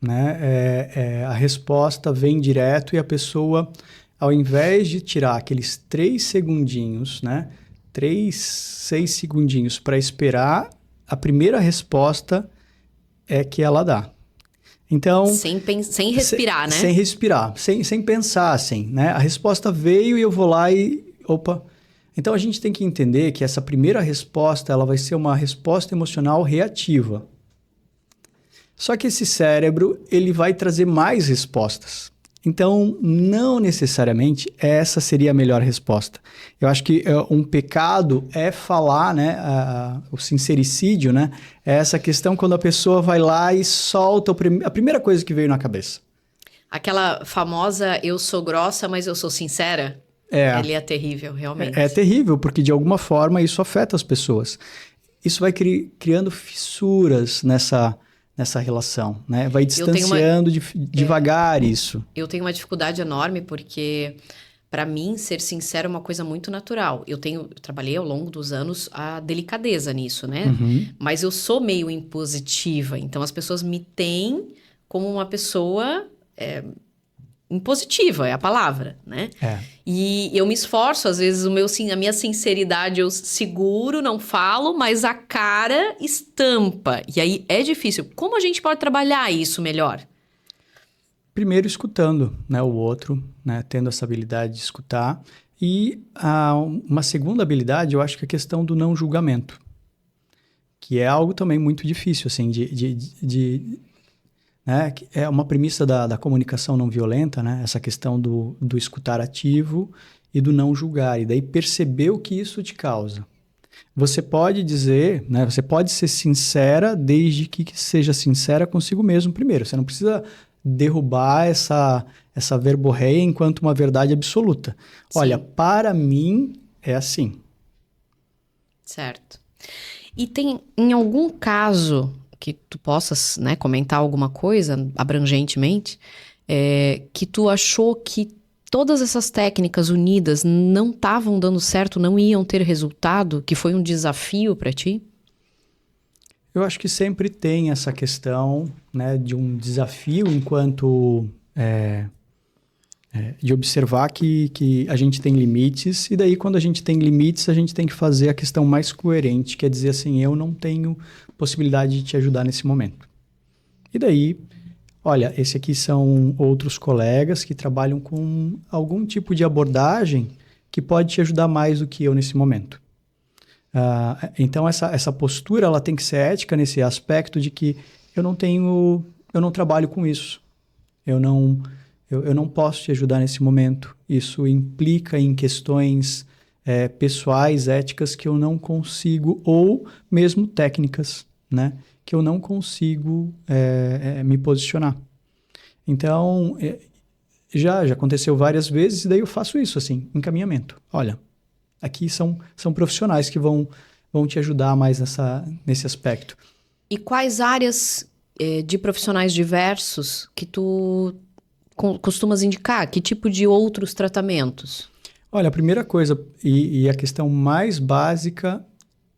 né? A resposta vem direto e a pessoa, ao invés de tirar aqueles 3 segundinhos, né? 6 segundinhos para esperar, a primeira resposta é que ela dá. Então, sem respirar, né? Sem respirar, sem pensar, assim, né? A resposta veio e eu vou lá e... Opa! Então, a gente tem que entender que essa primeira resposta, ela vai ser uma resposta emocional reativa. Só que esse cérebro, ele vai trazer mais respostas. Então, não necessariamente essa seria a melhor resposta. Eu acho que um pecado é falar, né, o sincericídio, né? É essa questão quando a pessoa vai lá e solta a primeira coisa que veio na cabeça. Aquela famosa, eu sou grossa, mas eu sou sincera. Ele é terrível, realmente. É terrível, porque de alguma forma isso afeta as pessoas. Isso vai criando fissuras nessa relação, né? Vai distanciando devagar isso. Eu tenho uma dificuldade enorme porque, para mim, ser sincero é uma coisa muito natural. Eu trabalhei ao longo dos anos a delicadeza nisso, né? Uhum. Mas eu sou meio impositiva, então as pessoas me têm como uma pessoa impositiva, é a palavra, né? E eu me esforço, às vezes, a minha sinceridade eu seguro, não falo, mas a cara estampa. E aí é difícil. Como a gente pode trabalhar isso melhor? Primeiro escutando, né, o outro, né, tendo essa habilidade de escutar. E uma segunda habilidade, eu acho que é a questão do não julgamento. Que é algo também muito difícil, assim, né, é uma premissa da comunicação não violenta, né? Essa questão do escutar ativo e do não julgar, e daí perceber o que isso te causa. Você pode dizer, né? Você pode ser sincera desde que seja sincera consigo mesmo primeiro. Você não precisa derrubar essa verborreia enquanto uma verdade absoluta. Sim. Olha, para mim é assim. Certo. E tem, em algum caso... que tu possas, né, comentar alguma coisa abrangentemente, que tu achou que todas essas técnicas unidas não estavam dando certo, não iam ter resultado, que foi um desafio para ti? Eu acho que sempre tem essa questão, né, de um desafio enquanto de observar que a gente tem limites, e daí quando a gente tem limites, a gente tem que fazer a questão mais coerente, que é dizer assim, eu não tenho possibilidade de te ajudar nesse momento. E daí, olha, esse aqui são outros colegas que trabalham com algum tipo de abordagem que pode te ajudar mais do que eu nesse momento. Então, essa postura ela tem que ser ética nesse aspecto de que eu não trabalho com isso. Eu não posso te ajudar nesse momento. Isso implica em questões pessoais, éticas, que eu não consigo, ou mesmo técnicas, né? Que eu não consigo me posicionar. Então, já aconteceu várias vezes, e daí eu faço isso, assim, encaminhamento. Olha, aqui são profissionais que vão te ajudar mais nesse aspecto. E quais áreas de profissionais diversos que tu costumas indicar? Que tipo de outros tratamentos? Olha, a primeira coisa e a questão mais básica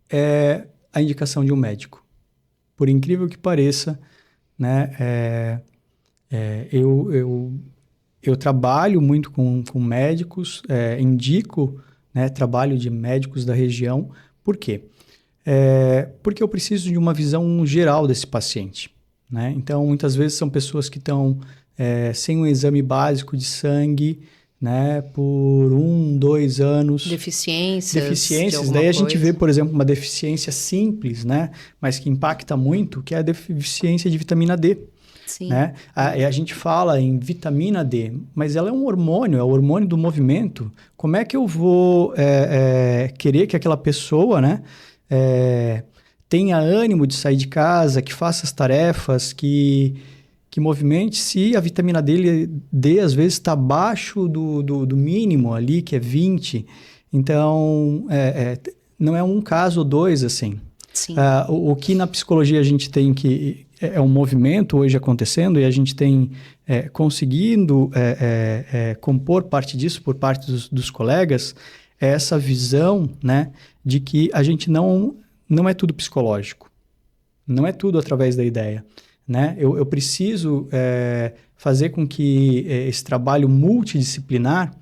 é a indicação de um médico. Por incrível que pareça, né, eu trabalho muito com médicos, indico, né, trabalho de médicos da região. Por quê? Porque eu preciso de uma visão geral desse paciente, né? Então, muitas vezes são pessoas que estão sem um exame básico de sangue, né, por 1, 2 anos. Deficiências. Daí a gente vê, por exemplo, uma deficiência simples, né, mas que impacta muito, que é a deficiência de vitamina D. Sim. Né? A gente fala em vitamina D, mas ela é um hormônio, é o hormônio do movimento. Como é que eu vou querer que aquela pessoa, né, tenha ânimo de sair de casa, que faça as tarefas, que movimente, se a vitamina D às vezes está abaixo do mínimo ali, que é 20. Então, não é um caso ou dois, assim. Sim. O que na psicologia a gente tem que... É um movimento hoje acontecendo, e a gente tem conseguindo compor parte disso por parte dos colegas, é essa visão, né, de que a gente não é tudo psicológico. Não é tudo através da ideia. Né? Eu preciso fazer com que esse trabalho multidisciplinar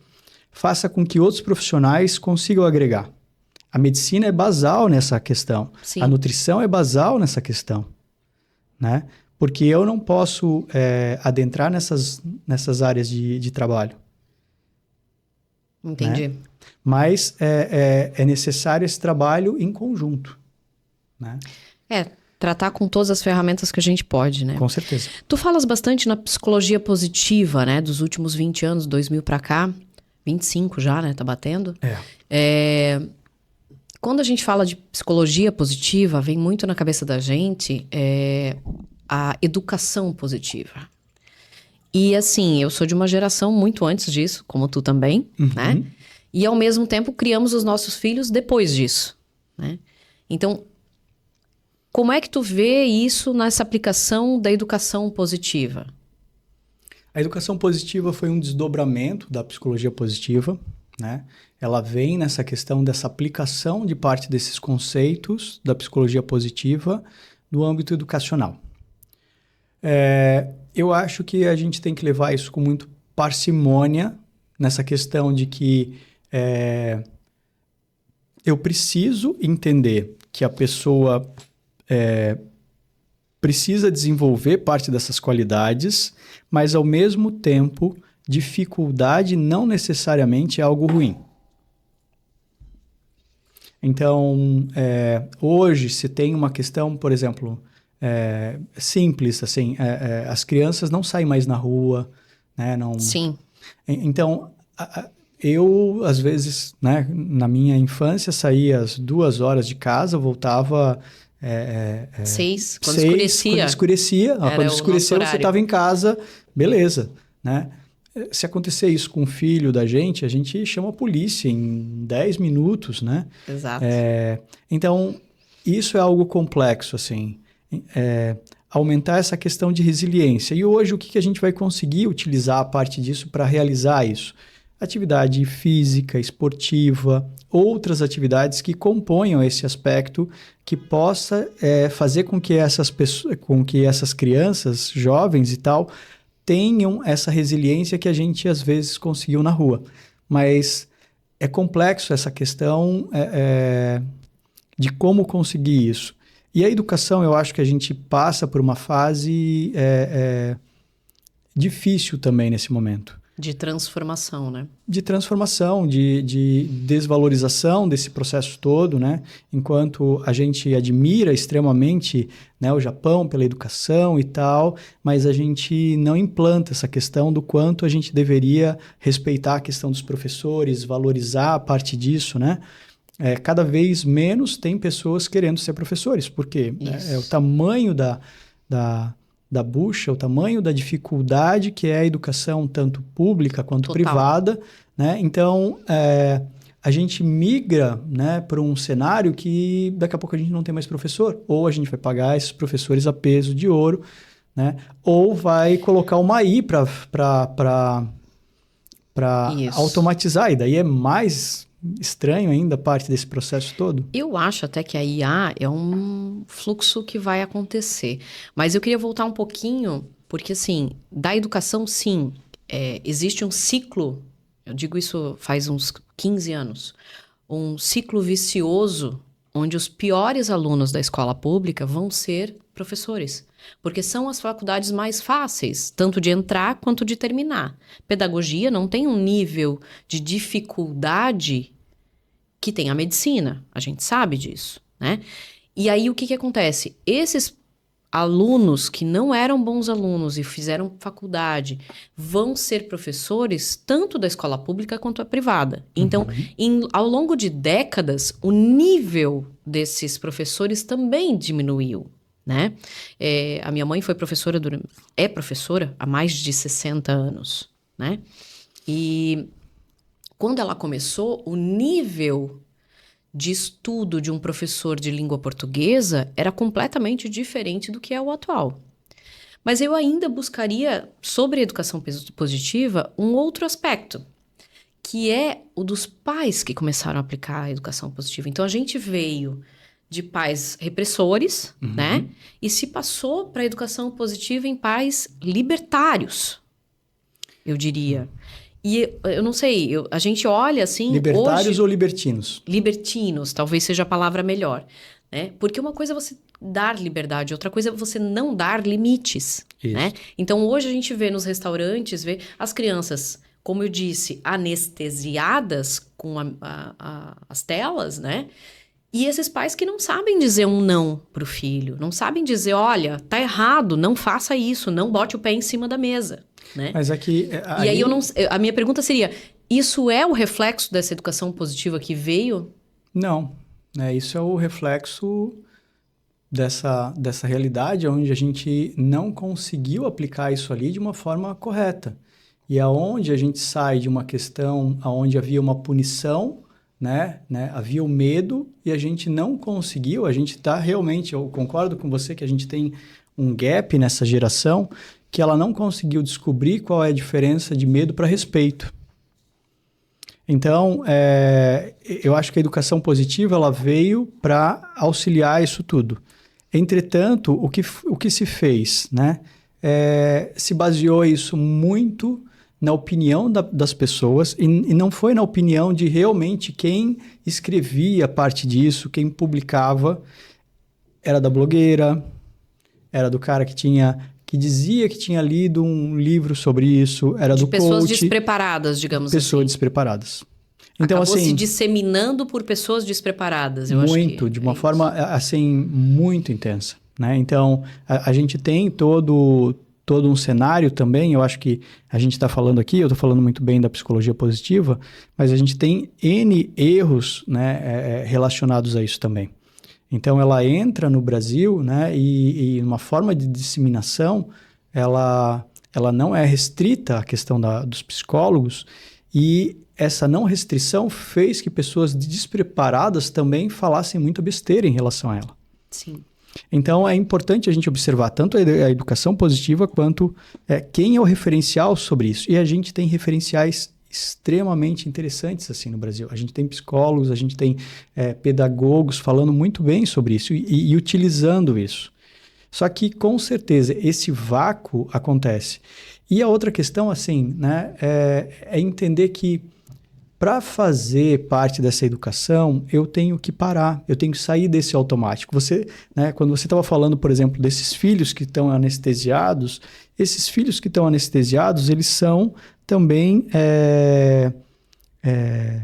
faça com que outros profissionais consigam agregar. A medicina é basal nessa questão. Sim. A nutrição é basal nessa questão. Né? Porque eu não posso adentrar nessas áreas de trabalho. Entendi. Né? Mas é necessário esse trabalho em conjunto. Né? Tratar com todas as ferramentas que a gente pode, né? Com certeza. Tu falas bastante na psicologia positiva, né? Dos últimos 20 anos, 2000 pra cá. 25 já, né? Tá batendo. Quando a gente fala de psicologia positiva, vem muito na cabeça da gente a educação positiva. E assim, eu sou de uma geração muito antes disso, como tu também, né? E ao mesmo tempo criamos os nossos filhos depois disso, né? Então, como é que tu vê isso nessa aplicação da educação positiva? A educação positiva foi um desdobramento da psicologia positiva, né? Ela vem nessa questão dessa aplicação de parte desses conceitos da psicologia positiva no âmbito educacional. Eu acho que a gente tem que levar isso com muito parcimônia, nessa questão de que eu preciso entender que a pessoa precisa desenvolver parte dessas qualidades, mas ao mesmo tempo, dificuldade não necessariamente é algo ruim. Então, hoje, se tem uma questão, por exemplo, simples, assim, as crianças não saem mais na rua, né? Não... Sim. Então, eu, às vezes, né, na minha infância, saía às 2 horas de casa, voltava... 6, quando 6, escurecia. Quando escurecia. Quando escureceu, você estava em casa, beleza, né? Se acontecer isso com um filho da gente, a gente chama a polícia em 10 minutos, né? Exato. Então, isso é algo complexo, assim. Aumentar essa questão de resiliência. E hoje, o que a gente vai conseguir utilizar a parte disso para realizar isso? atividade física, esportiva, outras atividades que componham esse aspecto que possa fazer com que essas crianças, jovens e tal, tenham essa resiliência que a gente às vezes conseguiu na rua. Mas é complexo essa questão de como conseguir isso. E a educação, eu acho que a gente passa por uma fase difícil também nesse momento. De transformação, né? De transformação, de desvalorização desse processo todo, né? Enquanto a gente admira extremamente, né, o Japão pela educação e tal, mas a gente não implanta essa questão do quanto a gente deveria respeitar a questão dos professores, valorizar a parte disso, né? Cada vez menos tem pessoas querendo ser professores, porque é o tamanho da bucha, o tamanho da dificuldade que é a educação, tanto pública quanto privada, né? Então, a gente migra, né, para um cenário que daqui a pouco a gente não tem mais professor, ou a gente vai pagar esses professores a peso de ouro, né? Ou vai colocar uma AI para automatizar, e daí é mais estranho ainda parte desse processo todo? Eu acho até que a IA é um fluxo que vai acontecer. Mas eu queria voltar um pouquinho, porque assim, da educação, sim, existe um ciclo, eu digo isso faz uns 15 anos, um ciclo vicioso onde os piores alunos da escola pública vão ser professores. Porque são as faculdades mais fáceis, tanto de entrar quanto de terminar. Pedagogia não tem um nível de dificuldade que tem a medicina, a gente sabe disso, né? E aí o que acontece? Esses alunos que não eram bons alunos e fizeram faculdade vão ser professores tanto da escola pública quanto a privada. Então, ao longo de décadas, o nível desses professores também diminuiu, né? A minha mãe é professora há mais de 60 anos, né? E quando ela começou, o nível de estudo de um professor de língua portuguesa era completamente diferente do que é o atual. Mas eu ainda buscaria, sobre a educação positiva, um outro aspecto, que é o dos pais que começaram a aplicar a educação positiva. Então, a gente veio de pais repressores, né? E se passou para a educação positiva em pais libertários, eu diria. E eu não sei, a gente olha assim... Libertários hoje, ou libertinos? Libertinos, talvez seja a palavra melhor, né? Porque uma coisa é você dar liberdade, outra coisa é você não dar limites, né? Então, hoje a gente vê nos restaurantes, vê as crianças, como eu disse, anestesiadas com as telas, né? E esses pais que não sabem dizer um não pro filho, não sabem dizer, olha, tá errado, não faça isso, não bote o pé em cima da mesa, né? Mas aqui... E aí a minha pergunta seria, isso é o reflexo dessa educação positiva que veio? Não, isso é o reflexo dessa realidade onde a gente não conseguiu aplicar isso ali de uma forma correta. E aonde a gente sai de uma questão onde havia uma punição, né? Havia o medo e a gente não conseguiu, a gente está realmente, eu concordo com você que a gente tem um gap nessa geração que ela não conseguiu descobrir qual é a diferença de medo para respeito. Então, eu acho que a educação positiva ela veio para auxiliar isso tudo. Entretanto, o que se fez, né? Se baseou isso muito na opinião das pessoas e não foi na opinião de realmente quem escrevia parte disso, quem publicava, era da blogueira, era do cara que dizia que tinha lido um livro sobre isso, era do coach. Pessoas despreparadas, digamos assim. Pessoas despreparadas. Então, acabou assim, se disseminando por pessoas despreparadas, eu acho que de uma forma, assim, muito intensa, né? Então, a gente tem todo um cenário também, eu acho que a gente está falando aqui, eu estou falando muito bem da psicologia positiva, mas a gente tem N erros, né, relacionados a isso também. Então, ela entra no Brasil, né, e uma forma de disseminação, ela não é restrita à questão dos psicólogos, e essa não restrição fez que pessoas despreparadas também falassem muita besteira em relação a ela. Sim. Então, é importante a gente observar tanto a educação positiva quanto quem é o referencial sobre isso. E a gente tem referenciais extremamente interessantes assim no Brasil. A gente tem psicólogos, a gente tem pedagogos falando muito bem sobre isso e utilizando isso. Só que, com certeza, esse vácuo acontece. E a outra questão, assim, né, é entender que para fazer parte dessa educação, eu tenho que parar, eu tenho que sair desse automático. Você, né, quando você estava falando, por exemplo, desses filhos que estão anestesiados, esses filhos que estão anestesiados, eles são também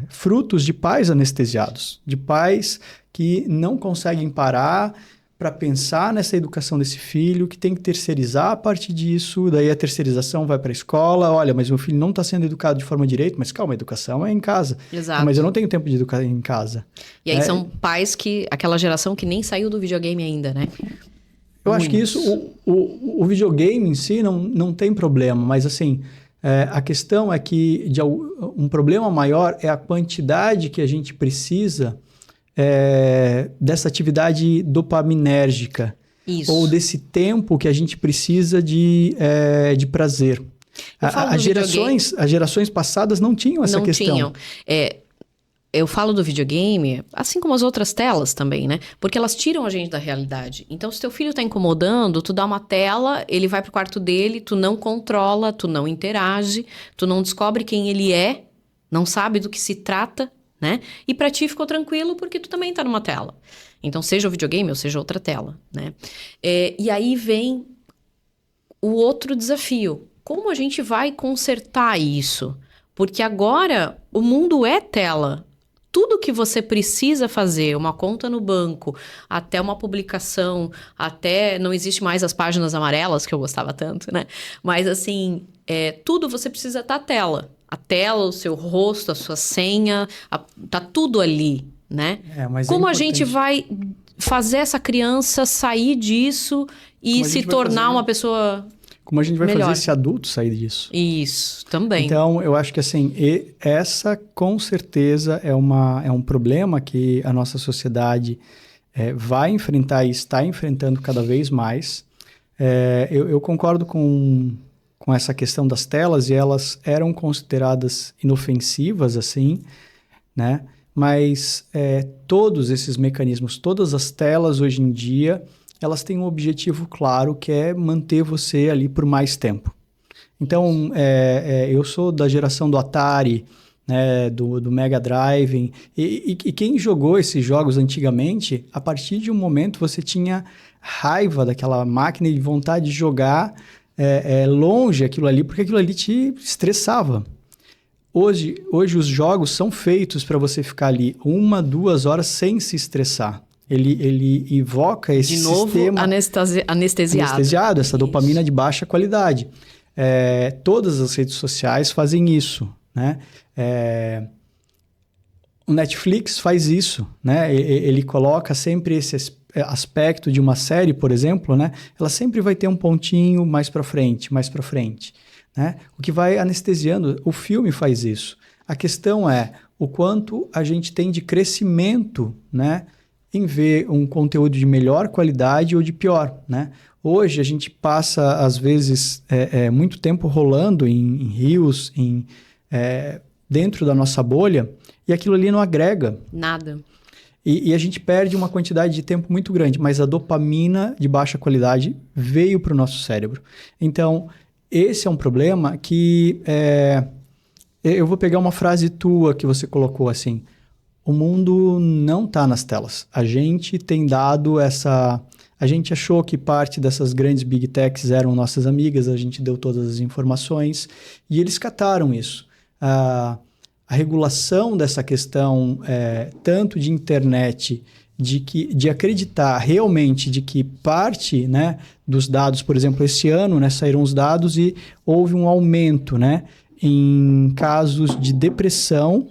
frutos de pais anestesiados, de pais que não conseguem parar para pensar nessa educação desse filho, que tem que terceirizar a partir disso, daí a terceirização vai para a escola, olha, mas meu filho não está sendo educado de forma direita, mas calma, a educação é em casa. Exato. Mas eu não tenho tempo de educar em casa. E aí são pais aquela geração que nem saiu do videogame ainda, né? Eu acho que isso, o videogame em si não tem problema, mas assim, a questão é que um problema maior é a quantidade que a gente precisa dessa atividade dopaminérgica. Isso. Ou desse tempo que a gente precisa de prazer. As gerações passadas não tinham essa questão. Não tinham. Eu falo do videogame, assim como as outras telas também, né? Porque elas tiram a gente da realidade. Então, se teu filho tá incomodando, tu dá uma tela, ele vai pro quarto dele, tu não controla, tu não interage, tu não descobre quem ele é, não sabe do que se trata, né? E pra ti ficou tranquilo porque tu também tá numa tela. Então, seja o videogame ou seja outra tela, né? E aí vem o outro desafio. Como a gente vai consertar isso? Porque agora o mundo é tela. Tudo que você precisa fazer, uma conta no banco, até uma publicação, até não existe mais as páginas amarelas, que eu gostava tanto, né? Mas assim, tudo você precisa estar à tela. A tela, o seu rosto, a sua senha, tá tudo ali, né? Mas como a gente vai fazer essa criança sair disso e se tornar uma pessoa... Como a gente vai melhor. fazer esse adulto sair disso? Isso, também. Então, eu acho que assim, essa com certeza é um problema que a nossa sociedade vai enfrentar e está enfrentando cada vez mais. Eu concordo com essa questão das telas e elas eram consideradas inofensivas, assim, né? Mas todos esses mecanismos, todas as telas hoje em dia, elas têm um objetivo claro, que é manter você ali por mais tempo. Então, eu sou da geração do Atari, né, do Mega Drive, e quem jogou esses jogos antigamente, a partir de um momento você tinha raiva daquela máquina e vontade de jogar longe aquilo ali, porque aquilo ali te estressava. Hoje os jogos são feitos para você ficar ali 1, 2 horas sem se estressar. Ele evoca esse sistema... anestesiado, essa dopamina de baixa qualidade. Todas as redes sociais fazem isso, né? O Netflix faz isso, né? Ele coloca sempre esse aspecto de uma série, por exemplo, né? Ela sempre vai ter um pontinho mais para frente, né? O que vai anestesiando. O filme faz isso. A questão é o quanto a gente tem de crescimento, né? Em ver um conteúdo de melhor qualidade ou de pior, né? Hoje a gente passa, às vezes, muito tempo rolando em rios, dentro da nossa bolha, e aquilo ali não agrega. Nada. E a gente perde uma quantidade de tempo muito grande, mas a dopamina de baixa qualidade veio para o nosso cérebro. Então, esse é um problema que... eu vou pegar uma frase tua que você colocou assim... O mundo não está nas telas. A gente tem dado essa... A gente achou que parte dessas grandes big techs eram nossas amigas, a gente deu todas as informações e eles cataram isso. A regulação dessa questão, tanto de internet, de acreditar realmente de que parte, né, dos dados, por exemplo, esse ano, né, saíram os dados e houve um aumento, né, em casos de depressão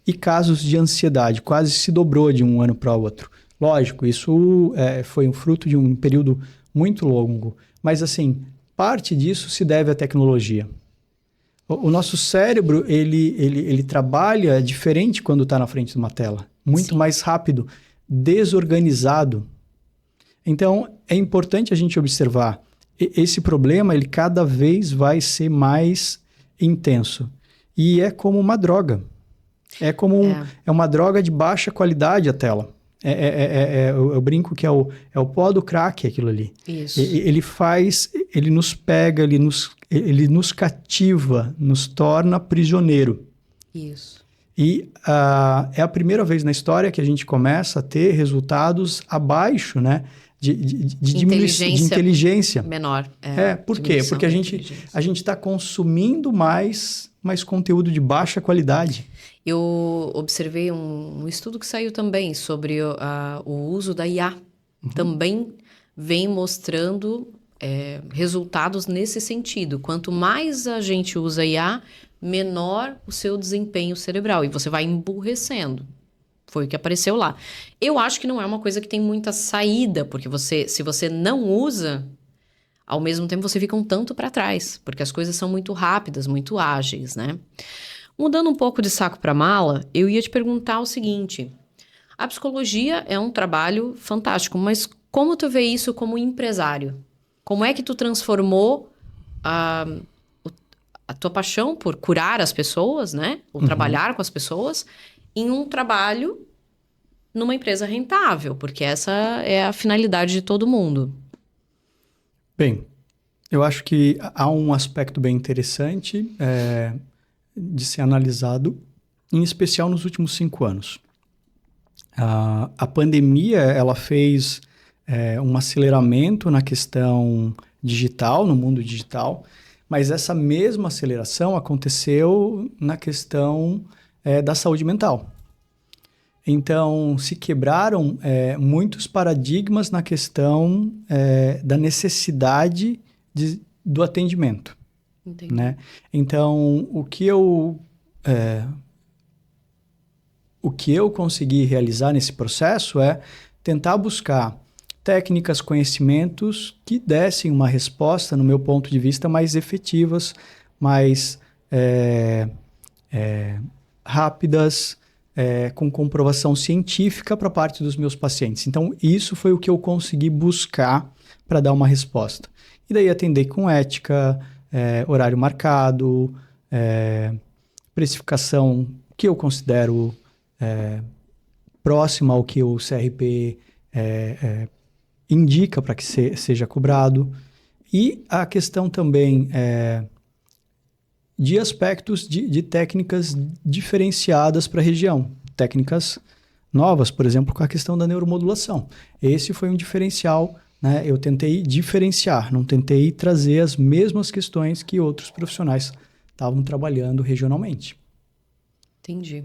e casos de ansiedade, quase se dobrou de um ano para o outro. Lógico, isso foi um fruto de um período muito longo, mas assim, parte disso se deve à tecnologia. O nosso cérebro, ele trabalha diferente quando está na frente de uma tela, muito Sim. mais rápido, desorganizado. Então, é importante a gente observar, esse problema, ele cada vez vai ser mais intenso. e é como uma droga. É uma droga de baixa qualidade a tela. Eu brinco que é o pó do crack aquilo ali. Isso. Ele nos pega, ele nos cativa, nos torna prisioneiro. Isso. E é a primeira vez na história que a gente começa a ter resultados abaixo, né? De inteligência. Menor. Por quê? Porque a gente está consumindo mais conteúdo de baixa qualidade. Eu observei um estudo que saiu também sobre o uso da IA. Também vem mostrando resultados nesse sentido. Quanto mais a gente usa IA, menor o seu desempenho cerebral. E você vai emburrecendo. Foi o que apareceu lá. Eu acho que não é uma coisa que tem muita saída, porque se você não usa, ao mesmo tempo você fica um tanto para trás, porque as coisas são muito rápidas, muito ágeis, né? Mudando um pouco de saco para mala, eu ia te perguntar o seguinte: a psicologia é um trabalho fantástico, mas como tu vê isso como empresário? Como é que tu transformou a tua paixão por curar as pessoas, né? Ou trabalhar com as pessoas, em um trabalho numa empresa rentável? Porque essa é a finalidade de todo mundo. Bem, eu acho que há um aspecto bem interessante de ser analisado, em especial nos últimos 5 anos. A pandemia, ela fez um aceleramento na questão digital, no mundo digital, mas essa mesma aceleração aconteceu na questão da saúde mental. Então, se quebraram muitos paradigmas na questão da necessidade do atendimento. Entendi. Né? Então, o que eu consegui realizar nesse processo é tentar buscar técnicas, conhecimentos que dessem uma resposta, no meu ponto de vista, mais efetivas, mais rápidas, com comprovação científica para parte dos meus pacientes. Então, isso foi o que eu consegui buscar para dar uma resposta. E daí atender com ética, horário marcado, precificação que eu considero próxima ao que o CRP indica para que seja cobrado. E a questão também de aspectos de técnicas diferenciadas para a região. Técnicas novas, por exemplo, com a questão da neuromodulação. Esse foi um diferencial, né? Eu tentei diferenciar, não tentei trazer as mesmas questões que outros profissionais estavam trabalhando regionalmente. Entendi.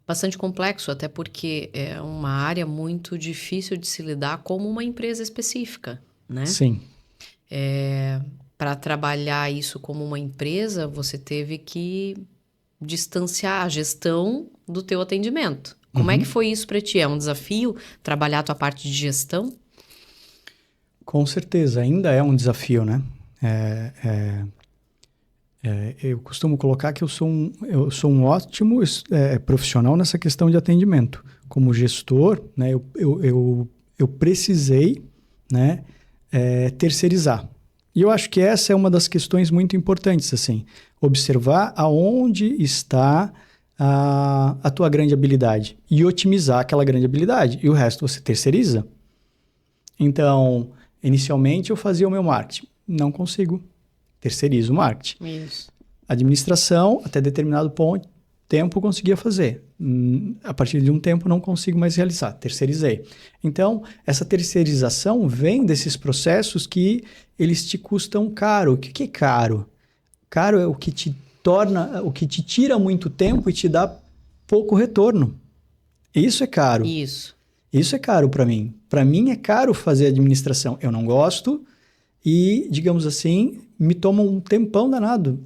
Bastante complexo, até porque é uma área muito difícil de se lidar como uma empresa específica, né? Sim. Para trabalhar isso como uma empresa, você teve que distanciar a gestão do teu atendimento. Como é que foi isso para ti? É um desafio trabalhar a tua parte de gestão? Com certeza, ainda é um desafio, né? Eu costumo colocar que eu sou um ótimo profissional nessa questão de atendimento. Como gestor, né, eu precisei, né, terceirizar. E eu acho que essa é uma das questões muito importantes, assim, observar aonde está a tua grande habilidade e otimizar aquela grande habilidade. E o resto você terceiriza. Então, inicialmente eu fazia o meu marketing. Não consigo. Terceirizo o marketing. Isso. Administração, até determinado tempo eu conseguia fazer. A partir de um tempo não consigo mais realizar. Terceirizei. Então, essa terceirização vem desses processos que eles te custam caro. O que é caro? Caro é o que te tira muito tempo e te dá pouco retorno. Isso é caro. Isso. Isso é caro para mim. Para mim é caro fazer administração. Eu não gosto e, digamos assim, me toma um tempão danado.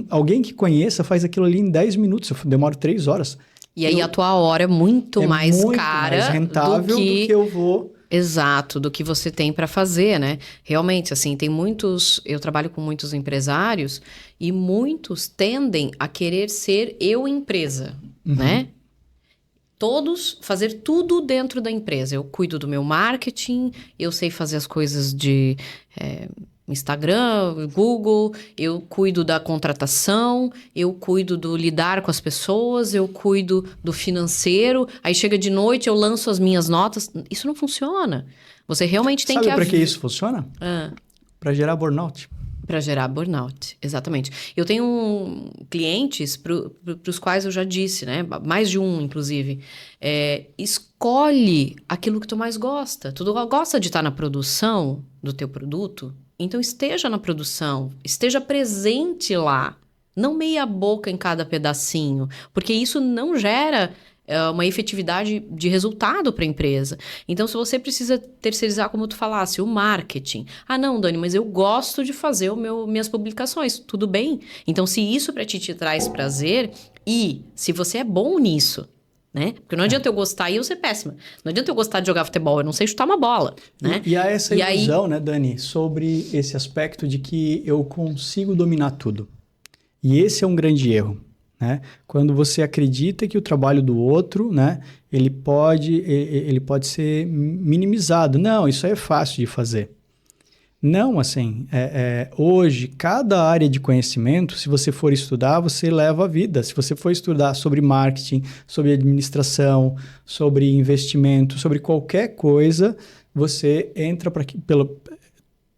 Alguém que conheça faz aquilo ali em 10 minutos. Eu demoro 3 horas. E aí a tua hora é muito mais cara, mais rentável do que eu vou... Exato, do que você tem para fazer, né? Realmente, assim, eu trabalho com muitos empresários e muitos tendem a querer ser eu empresa, né? Todos fazer tudo dentro da empresa. Eu cuido do meu marketing, eu sei fazer as coisas de Instagram, Google, eu cuido da contratação, eu cuido do lidar com as pessoas, eu cuido do financeiro, aí chega de noite, eu lanço as minhas notas. Isso não funciona. Você realmente tem Sabe para que isso funciona? Ah. Para gerar burnout. Para gerar burnout, exatamente. Eu tenho clientes para os quais eu já disse, né? Mais de um, inclusive. Escolhe aquilo que tu mais gosta. Tu gosta de estar na produção do teu produto? Então esteja na produção, esteja presente lá. Não meia boca em cada pedacinho, porque isso não gera uma efetividade de resultado para a empresa. Então, se você precisa terceirizar, como tu falasse, o marketing. Ah, não, Dani, mas eu gosto de fazer minhas publicações. Tudo bem? Então, se isso para ti te traz prazer e se você é bom nisso, né? Porque não adianta eu gostar e eu ser péssima. Não adianta eu gostar de jogar futebol, eu não sei chutar uma bola, né? E há essa ilusão, né, Dani, sobre esse aspecto de que eu consigo dominar tudo. E esse é um grande erro. Né? Quando você acredita que o trabalho do outro, né, ele pode ser minimizado. Não, isso aí é fácil de fazer. Não, assim, hoje, cada área de conhecimento, se você for estudar, você leva a vida. Se você for estudar sobre marketing, sobre administração, sobre investimento, sobre qualquer coisa, você entra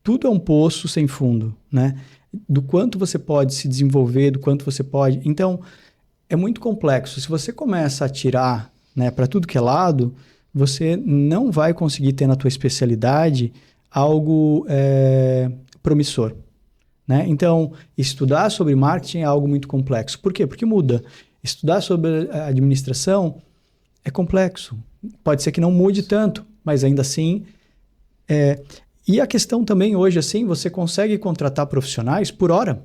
tudo é um poço sem fundo, né? Do quanto você pode se desenvolver, do quanto você pode... Então, é muito complexo. Se você começa a atirar, né, para tudo que é lado, você não vai conseguir ter na tua especialidade algo promissor. Né? Então, estudar sobre marketing é algo muito complexo. Por quê? Porque muda. Estudar sobre a administração é complexo. Pode ser que não mude tanto, mas ainda assim... E a questão também hoje, assim, você consegue contratar profissionais por hora.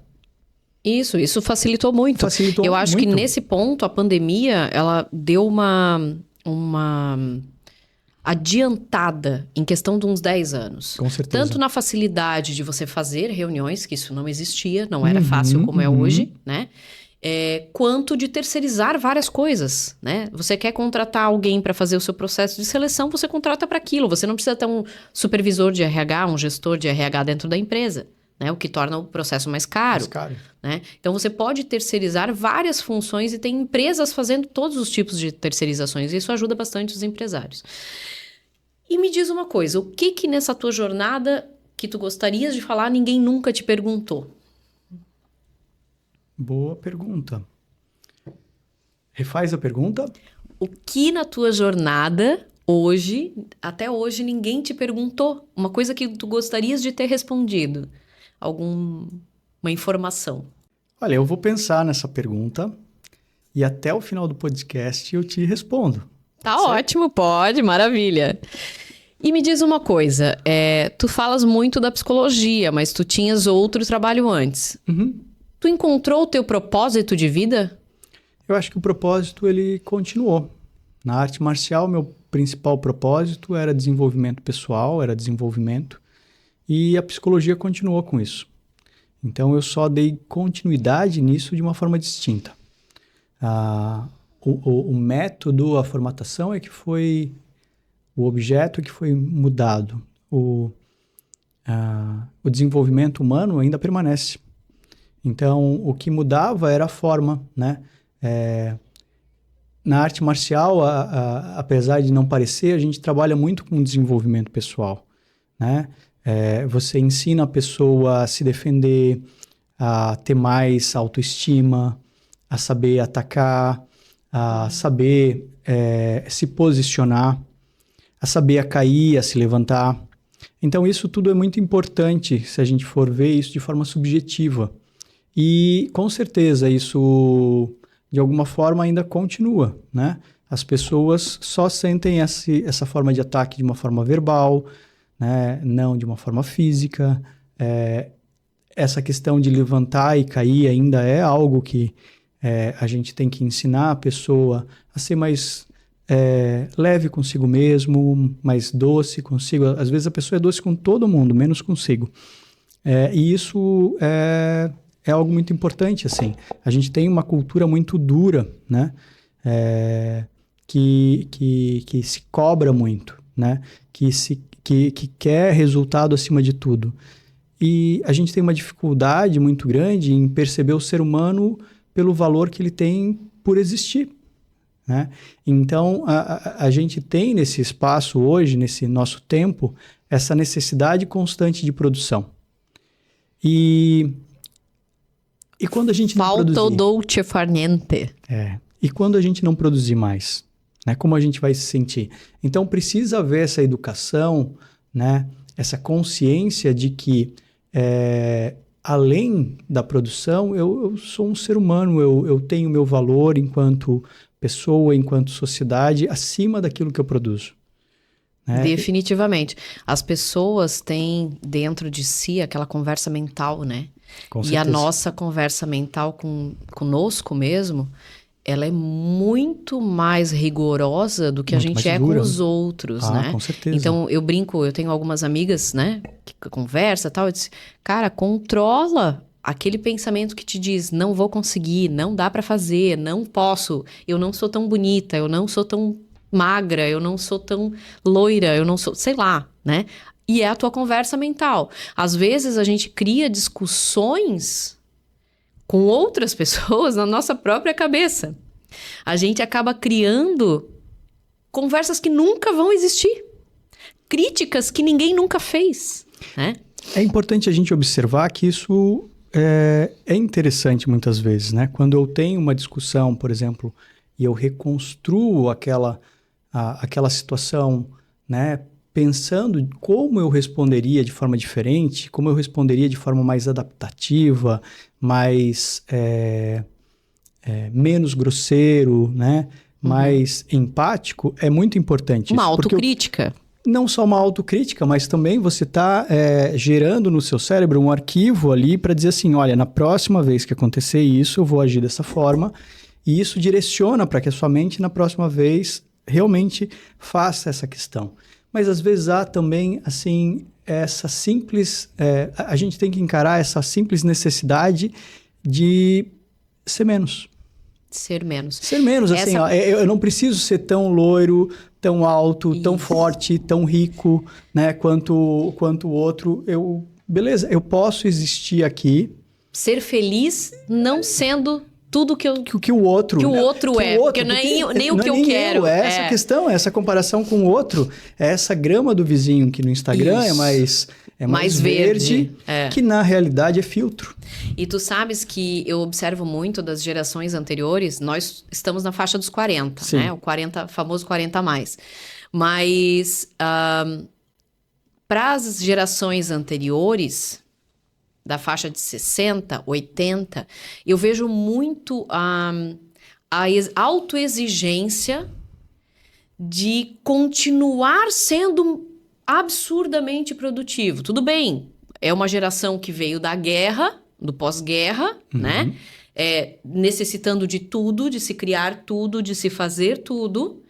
Isso facilitou muito. Eu acho que nesse ponto, a pandemia, ela deu uma adiantada em questão de uns 10 anos. Com certeza. Tanto na facilidade de você fazer reuniões, que isso não existia, não era fácil como é hoje, né? Quanto de terceirizar várias coisas, né? Você quer contratar alguém para fazer o seu processo de seleção, você contrata para aquilo. Você não precisa ter um supervisor de RH, um gestor de RH dentro da empresa, né? O que torna o processo mais caro. Né? Então, você pode terceirizar várias funções e tem empresas fazendo todos os tipos de terceirizações. E isso ajuda bastante os empresários. E me diz uma coisa, o que nessa tua jornada que tu gostarias de falar, ninguém nunca te perguntou? Boa pergunta. Refaz a pergunta. O que na tua jornada, hoje, até hoje, ninguém te perguntou? Uma coisa que tu gostarias de ter respondido? Alguma informação? Olha, eu vou pensar nessa pergunta e até o final do podcast eu te respondo. Tá ótimo, pode, maravilha. E me diz uma coisa, tu falas muito da psicologia, mas tu tinhas outro trabalho antes. Uhum. Tu encontrou o teu propósito de vida? Eu acho que o propósito, ele continuou. Na arte marcial, meu principal propósito era desenvolvimento pessoal, era desenvolvimento, e a psicologia continuou com isso. Então, eu só dei continuidade nisso de uma forma distinta. O método, a formatação é que foi... O objeto é que foi mudado. O desenvolvimento humano ainda permanece. Então, o que mudava era a forma, né? Na arte marcial, apesar de não parecer, a gente trabalha muito com desenvolvimento pessoal, né? Você ensina a pessoa a se defender, a ter mais autoestima, a saber atacar, a saber se posicionar, a saber a cair, a se levantar. Então, isso tudo é muito importante se a gente for ver isso de forma subjetiva. E, com certeza, isso, de alguma forma, ainda continua, né? As pessoas só sentem essa forma de ataque de uma forma verbal, né? Não de uma forma física. Essa questão de levantar e cair ainda é algo que a gente tem que ensinar a pessoa a ser mais leve consigo mesmo, mais doce consigo. Às vezes a pessoa é doce com todo mundo, menos consigo. E isso é algo muito importante, assim. A gente tem uma cultura muito dura, né? Que se cobra muito, né? Que quer resultado acima de tudo. e a gente tem uma dificuldade muito grande em perceber o ser humano pelo valor que ele tem por existir, né? Então, a gente tem nesse espaço hoje, nesse nosso tempo, essa necessidade constante de produção. E quando a gente não Falta o produzir... dolce far niente. E quando a gente não produzir mais, né? Como a gente vai se sentir? Então, precisa haver essa educação, né? Essa consciência de que, além da produção, eu sou um ser humano, eu tenho meu valor enquanto pessoa, enquanto sociedade, acima daquilo que eu produzo. Né? Definitivamente. As pessoas têm dentro de si aquela conversa mental, né? Com E certeza. a nossa conversa mental conosco mesmo, ela é muito mais rigorosa do que a Muito gente mais é com dura. os outros, né? Com certeza. Então, eu brinco, eu tenho algumas amigas, né, que conversa e tal, eu disse, cara, controla aquele pensamento que te diz, não vou conseguir, não dá pra fazer, não posso, eu não sou tão bonita, eu não sou tão magra, eu não sou tão loira, eu não sou, sei lá, né? E é a tua conversa mental. Às vezes a gente cria discussões com outras pessoas na nossa própria cabeça. A gente acaba criando conversas que nunca vão existir. Críticas que ninguém nunca fez, né? É importante a gente observar que isso é interessante muitas vezes, né? Quando eu tenho uma discussão, por exemplo, e eu reconstruo aquela situação, né? Pensando como eu responderia de forma diferente, como eu responderia de forma mais adaptativa, mais menos grosseiro, né? Mais empático, é muito importante. Uma isso, autocrítica. Não só uma autocrítica, mas também você está gerando no seu cérebro um arquivo ali para dizer assim, olha, na próxima vez que acontecer isso, eu vou agir dessa forma, e isso direciona para que a sua mente, na próxima vez, realmente faça essa questão. Mas às vezes há também, assim, essa simples... a gente tem que encarar essa simples necessidade de ser menos. Ser menos. Ser menos, assim, ó, eu não preciso ser tão loiro, tão alto, tão forte, tão rico, né, quanto o outro. Beleza, eu posso existir aqui. Ser feliz não sendo tudo que o outro é, porque não é nem o que eu quero. Essa questão, essa comparação com o outro, essa grama do vizinho que no Instagram é mais verde, que na realidade é filtro. E tu sabes que eu observo muito das gerações anteriores, nós estamos na faixa dos 40, Sim. né? O famoso 40 a mais. Mas para as gerações anteriores, da faixa de 60, 80, eu vejo muito a autoexigência de continuar sendo absurdamente produtivo. Tudo bem, é uma geração que veio da guerra, do pós-guerra, né? Necessitando de tudo, de se criar tudo, de se fazer tudo.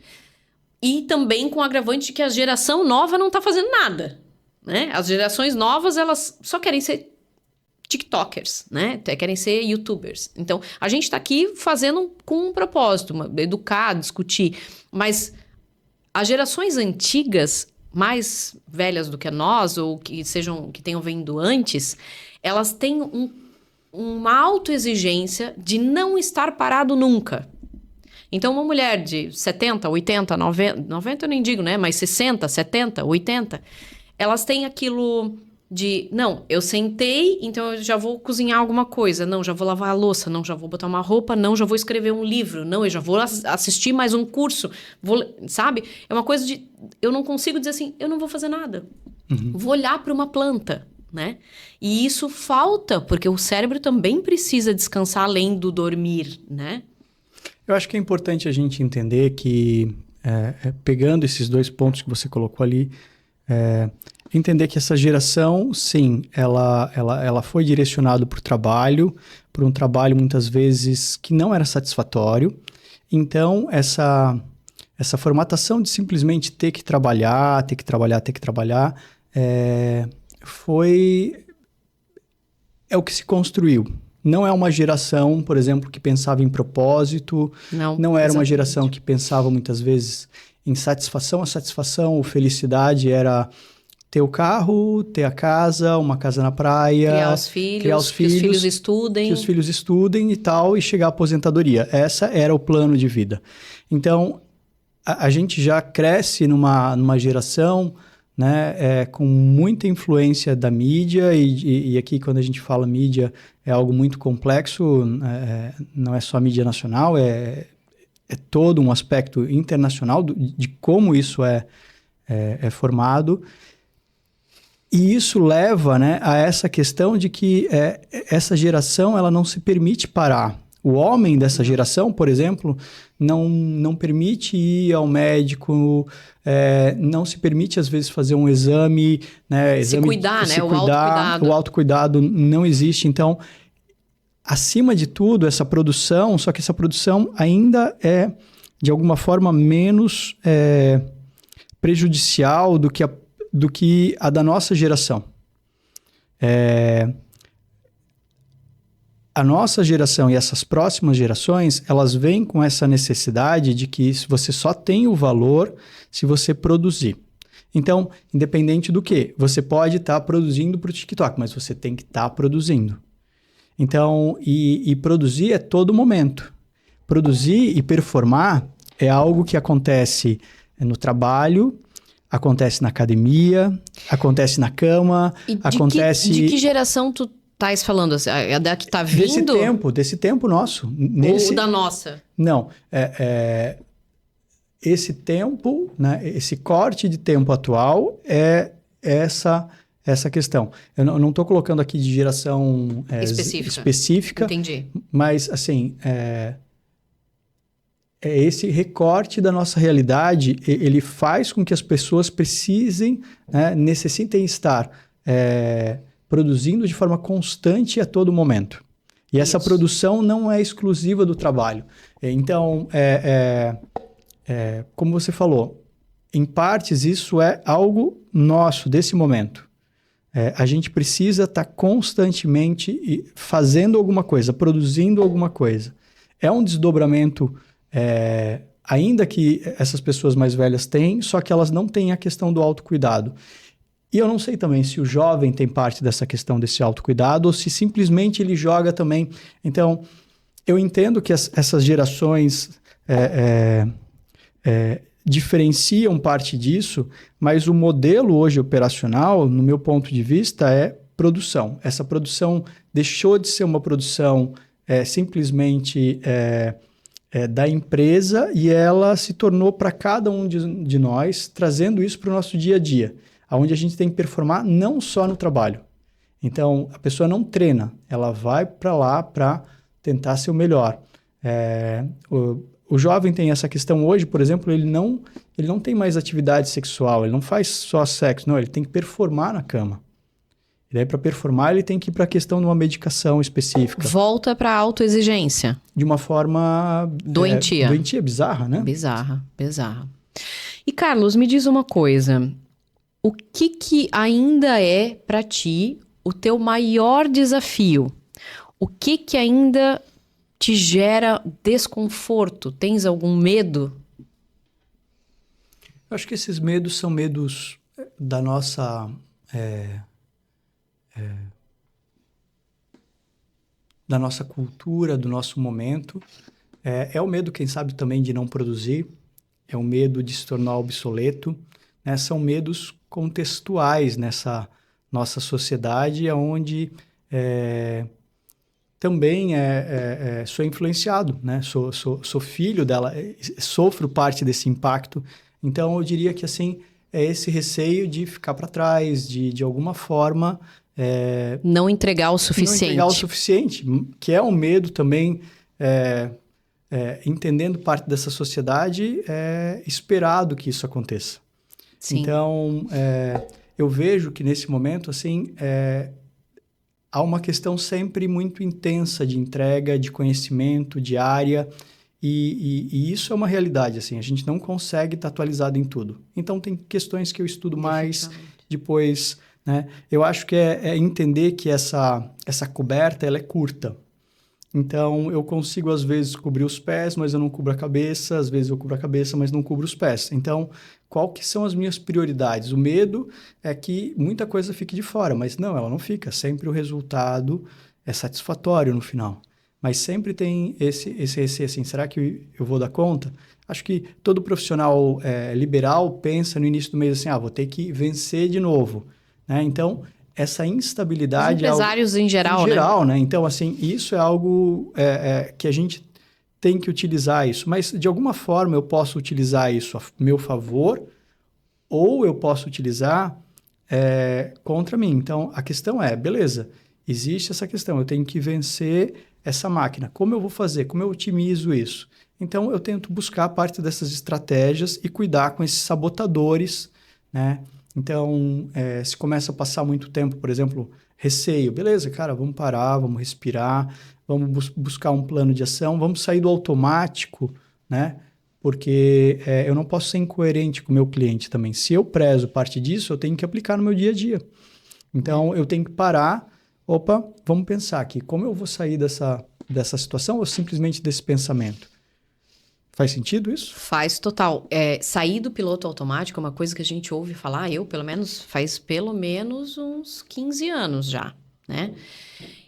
E também com o agravante de que a geração nova não está fazendo nada, né? As gerações novas, elas só querem ser TikTokers, né? Querem ser YouTubers. Então, a gente está aqui fazendo com um propósito, educar, discutir. Mas as gerações antigas, mais velhas do que nós, ou que tenham vindo antes, elas têm uma autoexigência de não estar parado nunca. Então, uma mulher de 70, 80, 90 eu nem digo, né? Mas 60, 70, 80, elas têm aquilo de, não, eu sentei, então eu já vou cozinhar alguma coisa. Não, já vou lavar a louça. Não, já vou botar uma roupa. Não, já vou escrever um livro. Não, eu já vou assistir mais um curso. Sabe? É uma coisa de... Eu não consigo dizer assim, eu não vou fazer nada. Vou olhar para uma planta, né? E isso falta, porque o cérebro também precisa descansar além do dormir, né? Eu acho que é importante a gente entender que, pegando esses dois pontos que você colocou ali, entender que essa geração, sim, ela foi direcionada para o trabalho, por um trabalho muitas vezes que não era satisfatório. Então, essa formatação de simplesmente ter que trabalhar, é o que se construiu. Não é uma geração, por exemplo, que pensava em propósito, não era uma geração que pensava muitas vezes em satisfação. A satisfação ou felicidade era ter o carro, ter a casa, uma casa na praia. Criar os filhos, que os filhos estudem. Que os filhos estudem e tal, e chegar à aposentadoria. Essa era o plano de vida. Então, a gente já cresce numa geração, né, com muita influência da mídia, e aqui quando a gente fala mídia é algo muito complexo, não é só mídia nacional, é todo um aspecto internacional de como isso é formado. E isso leva, né, a essa questão de que essa geração ela não se permite parar. O homem dessa geração, por exemplo, não permite ir ao médico, não se permite, às vezes, fazer um exame. Né, se cuidar, né? O autocuidado. O autocuidado não existe. Então, acima de tudo, essa produção, só que essa produção ainda é, de alguma forma, menos prejudicial do que a da nossa geração. A nossa geração e essas próximas gerações, elas vêm com essa necessidade de que você só tem o valor se você produzir. Então, independente do que, você pode estar produzindo para o TikTok, mas você tem que estar produzindo. Então, e produzir é todo momento. Produzir e performar é algo que acontece no trabalho, acontece na academia, acontece na cama, acontece... De que geração tu estás falando? É da que tá vindo? Desse tempo nosso. Ou da nossa? Não. Esse tempo, né, esse corte de tempo atual é essa questão. Eu não estou colocando aqui de geração específica. Entendi. Mas, assim, esse recorte da nossa realidade, ele faz com que as pessoas precisem, né, necessitem estar produzindo de forma constante a todo momento. E essa produção não é exclusiva do trabalho. Então, como você falou, em partes isso é algo nosso, desse momento. A gente precisa estar constantemente fazendo alguma coisa, produzindo alguma coisa. É um desdobramento, ainda que essas pessoas mais velhas têm, só que elas não têm a questão do autocuidado. E eu não sei também se o jovem tem parte dessa questão desse autocuidado ou se simplesmente ele joga também. Então, eu entendo que essas gerações diferenciam parte disso, mas o modelo hoje operacional, no meu ponto de vista, é produção. Essa produção deixou de ser uma produção simplesmente da empresa e ela se tornou para cada um de nós, trazendo isso para o nosso dia a dia, onde a gente tem que performar não só no trabalho. Então, a pessoa não treina, ela vai para lá para tentar ser o melhor. O jovem tem essa questão hoje, por exemplo, ele não tem mais atividade sexual, ele não faz só sexo, não, ele tem que performar na cama. E daí, para performar, ele tem que ir para a questão de uma medicação específica. Volta para a autoexigência. De uma forma... Doentia. Doentia, bizarra, né? Bizarra. E, Carlos, me diz uma coisa. O que ainda é, para ti, o teu maior desafio? O que ainda te gera desconforto? Tens algum medo? Eu acho que esses medos são medos da nossa... da nossa cultura, do nosso momento. É o medo, quem sabe, também de não produzir. É o medo de se tornar obsoleto. Né? São medos contextuais nessa nossa sociedade, onde também sou influenciado, né? Sou filho dela, sofro parte desse impacto. Então, eu diria que assim, é esse receio de ficar para trás, de alguma forma... não entregar o suficiente. Não entregar o suficiente, que é um medo também, entendendo parte dessa sociedade, é esperado que isso aconteça. Sim. Então, eu vejo que nesse momento, assim, há uma questão sempre muito intensa de entrega, de conhecimento, diária, e isso é uma realidade, assim, a gente não consegue estar atualizado em tudo. Então, tem questões que eu estudo mais, depois, né? Eu acho que é entender que essa coberta, ela é curta. Então, eu consigo, às vezes, cobrir os pés, mas eu não cubro a cabeça. Às vezes, eu cubro a cabeça, mas não cubro os pés. Então, qual que são as minhas prioridades? O medo é que muita coisa fique de fora, mas não, ela não fica. Sempre o resultado é satisfatório no final. Mas sempre tem esse receio assim, será que eu vou dar conta? Acho que todo profissional liberal pensa no início do mês assim, vou ter que vencer de novo, né? Então, essa instabilidade... Os empresários em geral, né? Em geral, né? Então, assim, isso é algo que a gente tem que utilizar isso. Mas, de alguma forma, eu posso utilizar isso a meu favor ou eu posso utilizar contra mim. Então, a questão beleza, existe essa questão, eu tenho que vencer essa máquina. Como eu vou fazer? Como eu otimizo isso? Então, eu tento buscar parte dessas estratégias e cuidar com esses sabotadores, né? Então, se começa a passar muito tempo, por exemplo, receio, beleza, cara, vamos parar, vamos respirar, vamos buscar um plano de ação, vamos sair do automático, né? Porque eu não posso ser incoerente com o meu cliente também. Se eu prezo parte disso, eu tenho que aplicar no meu dia a dia. Então, eu tenho que parar, vamos pensar aqui, como eu vou sair dessa situação ou simplesmente desse pensamento? Faz sentido isso? Faz total. Sair do piloto automático é uma coisa que a gente ouve falar, pelo menos, faz pelo menos uns 15 anos já, né?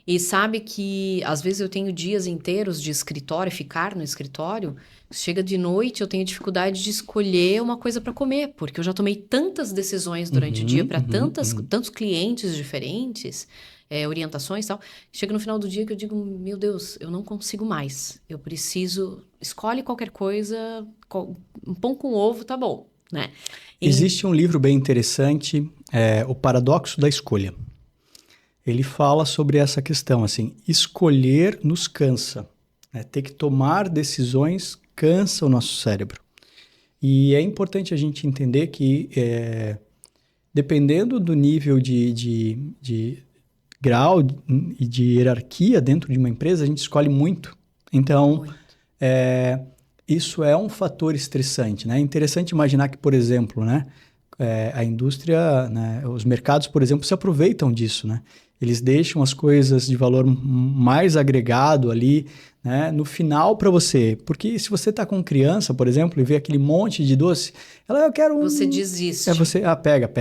E sabe que, às vezes, eu tenho dias inteiros de escritório, ficar no escritório, chega de noite, eu tenho dificuldade de escolher uma coisa para comer, porque eu já tomei tantas decisões durante o dia para tantos clientes diferentes, orientações e tal. Chega no final do dia que eu digo, meu Deus, eu não consigo mais. Eu preciso... Escolhe qualquer coisa, um pão com ovo, tá bom, né? Existe um livro bem interessante, O Paradoxo da Escolha. Ele fala sobre essa questão, assim, escolher nos cansa, né? Ter que tomar decisões cansa o nosso cérebro. E é importante a gente entender que, dependendo do nível de grau e de hierarquia dentro de uma empresa, a gente escolhe muito. Então, isso é um fator estressante, né? É interessante imaginar que, por exemplo, né, a indústria, né, os mercados, por exemplo, se aproveitam disso, né? Eles deixam as coisas de valor mais agregado ali, né, no final para você. Porque se você está com criança, por exemplo, e vê aquele monte de doce, eu quero um... Você desiste. Você, pega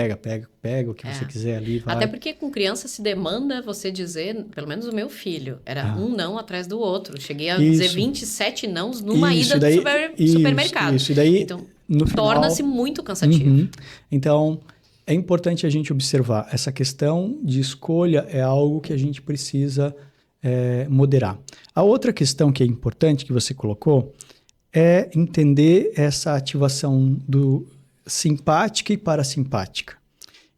o que você quiser ali. Vai. Até porque com criança se demanda você dizer, pelo menos o meu filho, era um não atrás do outro. Cheguei a dizer 27 nãos numa ida no supermercado. Isso, e daí, então, no final... torna-se muito cansativo. Então... É importante a gente observar, essa questão de escolha é algo que a gente precisa moderar. A outra questão que é importante que você colocou é entender essa ativação do simpática e parasimpática.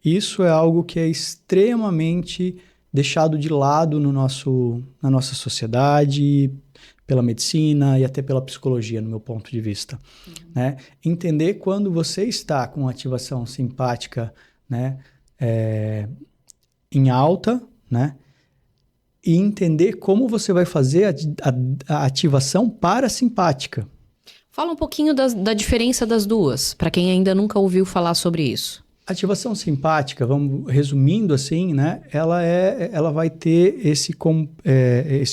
Isso é algo que é extremamente deixado de lado na nossa sociedade, pela medicina e até pela psicologia, no meu ponto de vista. Né? Entender quando você está com ativação simpática, né, em alta, né, e entender como você vai fazer a ativação parasimpática. Fala um pouquinho da diferença das duas, para quem ainda nunca ouviu falar sobre isso. Ativação simpática, vamos resumindo assim, né? Ela vai ter esse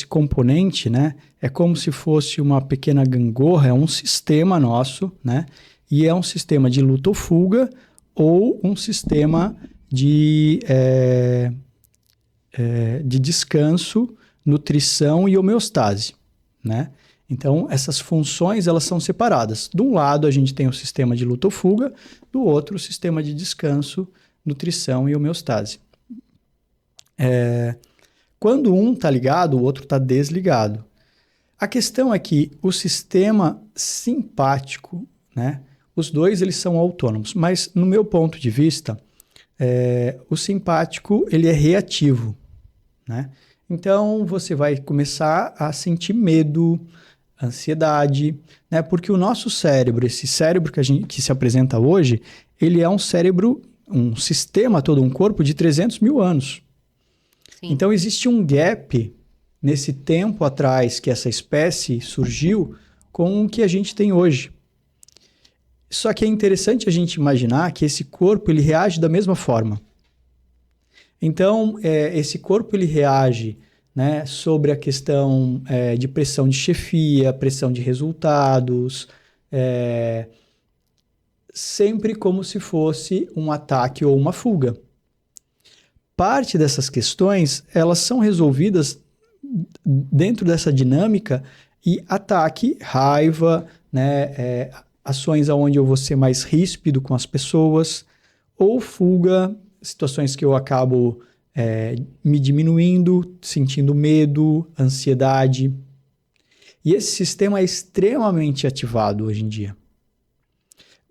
componente, né? É como se fosse uma pequena gangorra, é um sistema nosso, né? E é um sistema de luta ou fuga ou um sistema de descanso, nutrição e homeostase, né? Então, essas funções, elas são separadas. De um lado, a gente tem o sistema de luta ou fuga, do outro, o sistema de descanso, nutrição e homeostase. Quando um está ligado, o outro está desligado. A questão é que o sistema simpático, né, os dois eles são autônomos, mas no meu ponto de vista, o simpático ele é reativo, né? Então, você vai começar a sentir medo, ansiedade, né? Porque o nosso cérebro, esse cérebro que se apresenta hoje, ele é um cérebro, um sistema todo, um corpo de 300 mil anos. Sim. Então, existe um gap nesse tempo atrás que essa espécie surgiu com o que a gente tem hoje. Só que é interessante a gente imaginar que esse corpo ele reage da mesma forma. Então, esse corpo ele reage, né, sobre a questão de pressão de chefia, pressão de resultados, sempre como se fosse um ataque ou uma fuga. Parte dessas questões, elas são resolvidas dentro dessa dinâmica e ataque, raiva, né, ações onde eu vou ser mais ríspido com as pessoas, ou fuga, situações que eu acabo me diminuindo, sentindo medo, ansiedade. E esse sistema é extremamente ativado hoje em dia.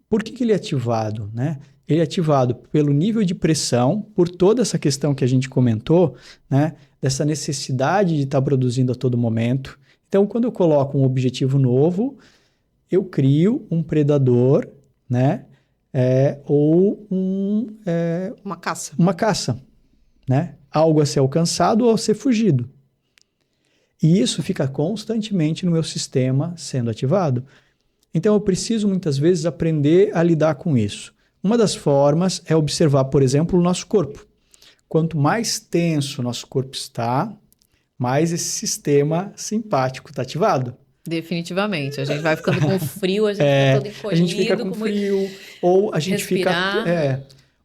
Por que ele é ativado, né? Ele é ativado pelo nível de pressão, por toda essa questão que a gente comentou, né? Dessa necessidade de estar produzindo a todo momento. Então, quando eu coloco um objetivo novo, eu crio um predador, né? Ou Uma caça. Uma caça, né? Algo a ser alcançado ou a ser fugido. E isso fica constantemente no meu sistema sendo ativado. Então, eu preciso muitas vezes aprender a lidar com isso. Uma das formas é observar, por exemplo, o nosso corpo. Quanto mais tenso o nosso corpo está, mais esse sistema simpático está ativado. Definitivamente. A gente vai ficando com frio, a gente fica todo encolhido. A gente fica com frio, ou a gente fica...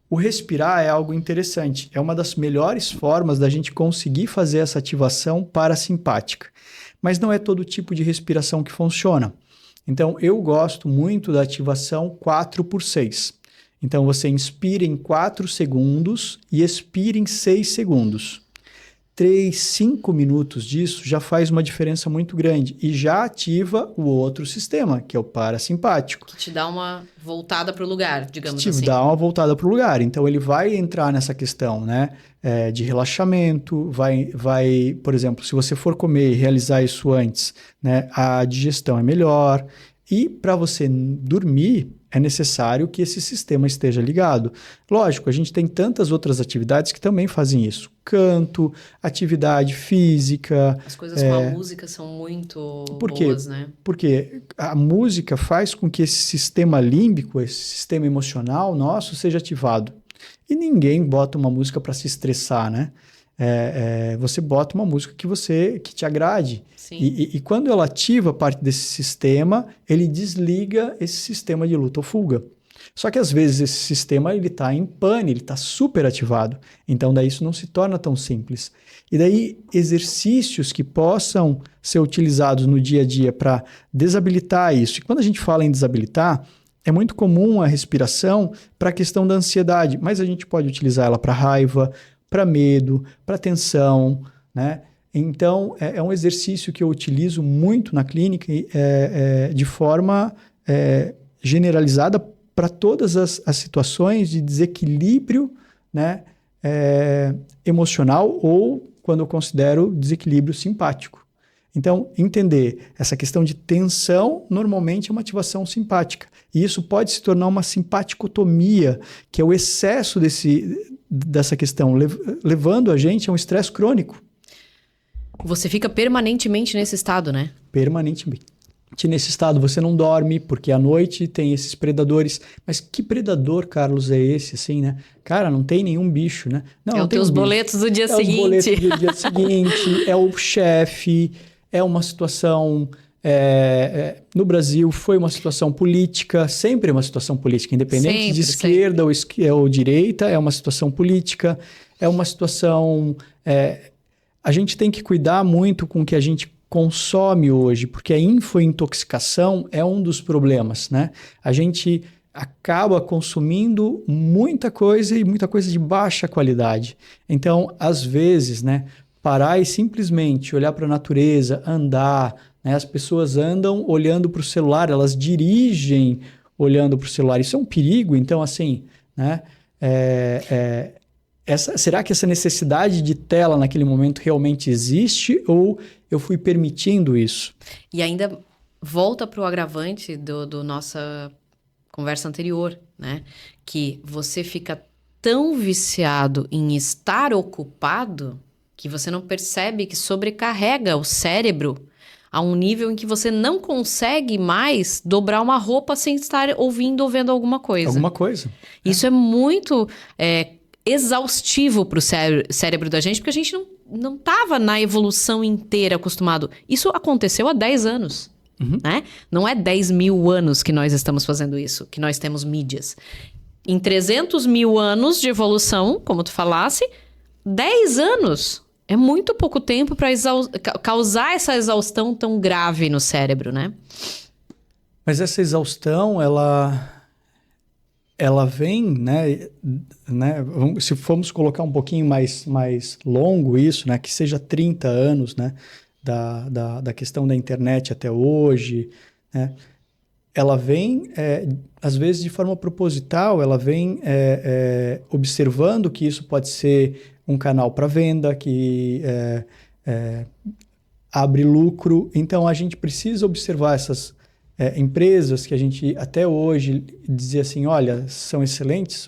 O respirar é algo interessante. É uma das melhores formas da gente conseguir fazer essa ativação parasimpática. Mas não é todo tipo de respiração que funciona. Então, eu gosto muito da ativação 4x6. Então, você inspira em 4 segundos e expira em 6 segundos. 3, 5 minutos disso já faz uma diferença muito grande e já ativa o outro sistema, que é o parasimpático. Que te dá uma voltada para o lugar, digamos assim. Te dá uma voltada para o lugar. Então, ele vai entrar nessa questão, né, de relaxamento, vai, por exemplo, se você for comer e realizar isso antes, né, a digestão é melhor. E para você dormir, é necessário que esse sistema esteja ligado. Lógico, a gente tem tantas outras atividades que também fazem isso. Canto, atividade física. As coisas com a música são muito boas, né? Porque a música faz com que esse sistema límbico, esse sistema emocional nosso, seja ativado. E ninguém bota uma música para se estressar, né? Você bota uma música que te agrade. E quando ela ativa parte desse sistema, ele desliga esse sistema de luta ou fuga. Só que às vezes esse sistema está em pane, ele está super ativado. Então daí isso não se torna tão simples. E daí exercícios que possam ser utilizados no dia a dia para desabilitar isso. E quando a gente fala em desabilitar, é muito comum a respiração para a questão da ansiedade, mas a gente pode utilizar ela para raiva, para medo, para tensão, né? Então, é um exercício que eu utilizo muito na clínica de forma generalizada para todas as situações de desequilíbrio, né, emocional ou quando eu considero desequilíbrio simpático. Então, entender essa questão de tensão normalmente é uma ativação simpática. E isso pode se tornar uma simpaticotomia, que é o excesso dessa questão, levando a gente a um estresse crônico. Você fica permanentemente nesse estado, né? Permanentemente nesse estado. Você não dorme, porque à noite tem esses predadores. Mas que predador, Carlos, é esse, assim, né? Cara, não tem nenhum bicho, né? Não, tem os boletos do dia seguinte. Os boletos do dia seguinte, é o chefe, é uma situação... no Brasil foi uma situação política, sempre é uma situação política, independente de esquerda ou direita, é uma situação política, é uma situação... a gente tem que cuidar muito com o que a gente consome hoje, porque a infointoxicação é um dos problemas, né? A gente acaba consumindo muita coisa e muita coisa de baixa qualidade. Então, às vezes, né, parar e simplesmente olhar para a natureza, andar, né? As pessoas andam olhando para o celular, elas dirigem olhando para o celular. Isso é um perigo, então, assim, né? Será que essa necessidade de tela naquele momento realmente existe ou eu fui permitindo isso? E ainda volta para o agravante do nossa conversa anterior, né? Que você fica tão viciado em estar ocupado que você não percebe que sobrecarrega o cérebro a um nível em que você não consegue mais dobrar uma roupa sem estar ouvindo ou vendo alguma coisa. Alguma coisa. Isso é muito... exaustivo para o cérebro da gente, porque a gente não estava na evolução inteira acostumado. Isso aconteceu há 10 anos. Né? Não é 10 mil anos que nós estamos fazendo isso, que nós temos mídias. Em 300 mil anos de evolução, como tu falasse, 10 anos é muito pouco tempo para causar essa exaustão tão grave no cérebro, né? Mas essa exaustão, ela vem, né, se formos colocar um pouquinho mais longo isso, né, que seja 30 anos, né, da questão da internet até hoje, né, ela vem, às vezes de forma proposital, ela vem observando que isso pode ser um canal para venda, que abre lucro. Então, a gente precisa observar essas empresas que a gente até hoje dizia assim, olha, são excelentes,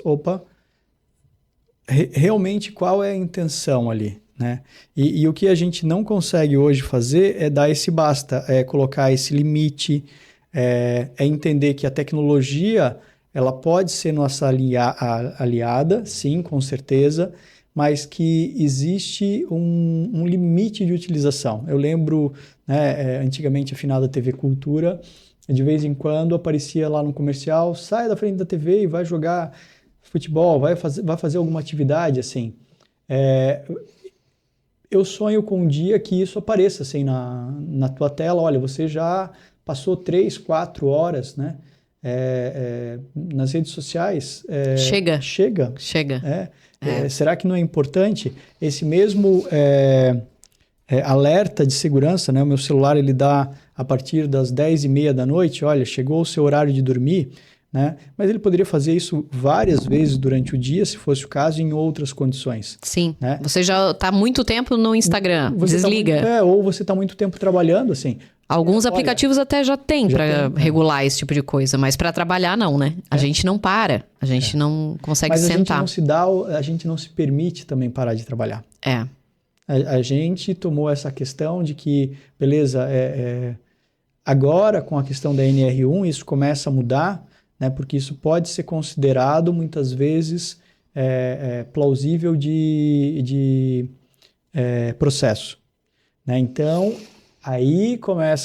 realmente qual é a intenção ali, né? E o que a gente não consegue hoje fazer é dar esse basta, é colocar esse limite, é entender que a tecnologia ela pode ser nossa aliada, sim, com certeza, mas que existe um limite de utilização. Eu lembro, né, antigamente, a finada TV Cultura, de vez em quando aparecia lá no comercial, sai da frente da TV e vai jogar futebol, vai fazer alguma atividade, assim. Eu sonho com um dia que isso apareça, assim, na tua tela, olha, você já passou 3, 4 horas, né, nas redes sociais. Chega. Será que não é importante esse mesmo alerta de segurança, né? O meu celular ele dá a partir das 10h30 da noite, olha, chegou o seu horário de dormir, né? Mas ele poderia fazer isso várias vezes durante o dia, se fosse o caso, em outras condições. Sim, né? Você já está muito tempo no Instagram, desliga. Ou você está muito tempo trabalhando, assim. Alguns aplicativos até já tem para regular esse tipo de coisa, mas para trabalhar não, né? A gente não para, a gente não consegue sentar. A gente não se permite também parar de trabalhar. A gente tomou essa questão de que, beleza, agora com a questão da NR1 isso começa a mudar, né, porque isso pode ser considerado muitas vezes plausível de processo. Né? Então, aí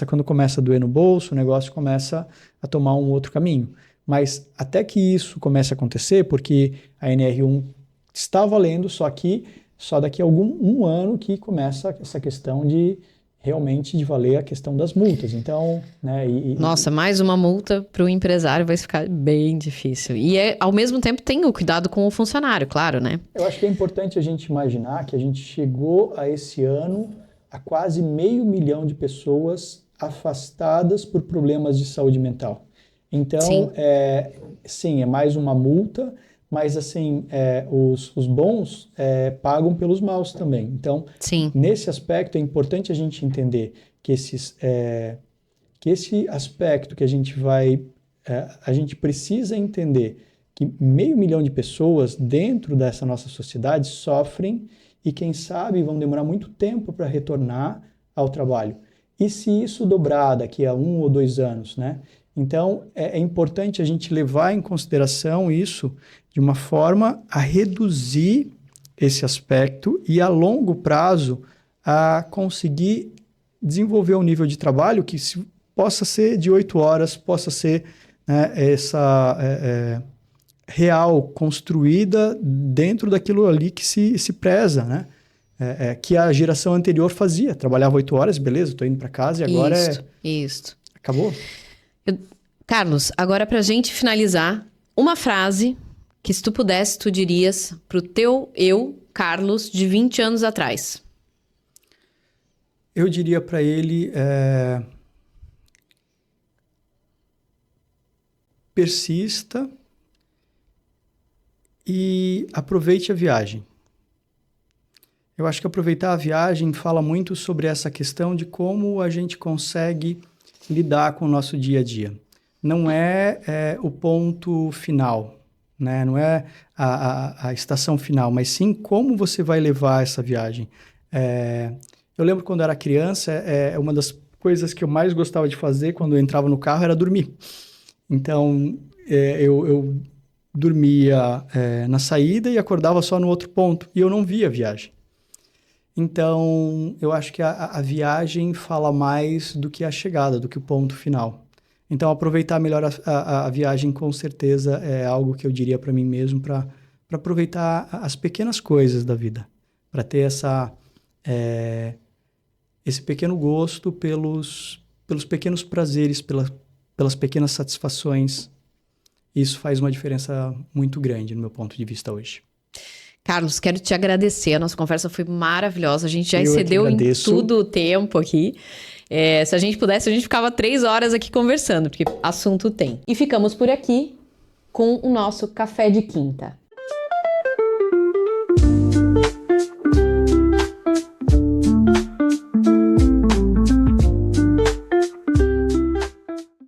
quando começa a doer no bolso, o negócio começa a tomar um outro caminho. Mas até que isso comece a acontecer, porque a NR1 está valendo, só daqui a um ano que começa essa questão de realmente de valer a questão das multas. Então, né? Nossa, mais uma multa para o empresário vai ficar bem difícil. E ao mesmo tempo tem o cuidado com o funcionário, claro, né? Eu acho que é importante a gente imaginar que a gente chegou a esse ano a quase 500 mil de pessoas afastadas por problemas de saúde mental. Então, sim, é mais uma multa, mas assim, os bons pagam pelos maus também. Então, sim. Nesse aspecto é importante a gente entender que esse aspecto que a gente precisa entender que 500 mil de pessoas dentro dessa nossa sociedade sofrem e quem sabe vão demorar muito tempo para retornar ao trabalho. E se isso dobrar daqui a 1 ou 2 anos, né? Então, é importante a gente levar em consideração isso de uma forma a reduzir esse aspecto e, a longo prazo, a conseguir desenvolver um nível de trabalho que possa ser de 8 horas, possa ser, né, essa real, construída dentro daquilo ali que se preza, né? Que a geração anterior fazia. Trabalhava 8 horas, beleza, estou indo para casa e agora Isso. Acabou? Carlos, agora pra gente finalizar, uma frase que se tu pudesse, tu dirias pro teu eu, Carlos, de 20 anos atrás. Eu diria para ele, persista e aproveite a viagem. Eu acho que aproveitar a viagem fala muito sobre essa questão de como a gente consegue lidar com o nosso dia a dia. Não é o ponto final, né? Não é a estação final, mas sim como você vai levar essa viagem. Eu lembro quando eu era criança, uma das coisas que eu mais gostava de fazer quando eu entrava no carro era dormir. Então, eu dormia na saída e acordava só no outro ponto, e eu não via a viagem. Então, eu acho que a viagem fala mais do que a chegada, do que o ponto final. Então, aproveitar melhor a viagem, com certeza, é algo que eu diria para mim mesmo, para aproveitar as pequenas coisas da vida, para ter esse pequeno gosto pelos pequenos prazeres, pelas pequenas satisfações. Isso faz uma diferença muito grande no meu ponto de vista hoje. Carlos, quero te agradecer. A nossa conversa foi maravilhosa. A gente já Eu é que excedeu em agradeço. tudo o tempo aqui. Se a gente pudesse, a gente ficava 3 horas aqui conversando, porque assunto tem. E ficamos por aqui com o nosso Café de Quinta.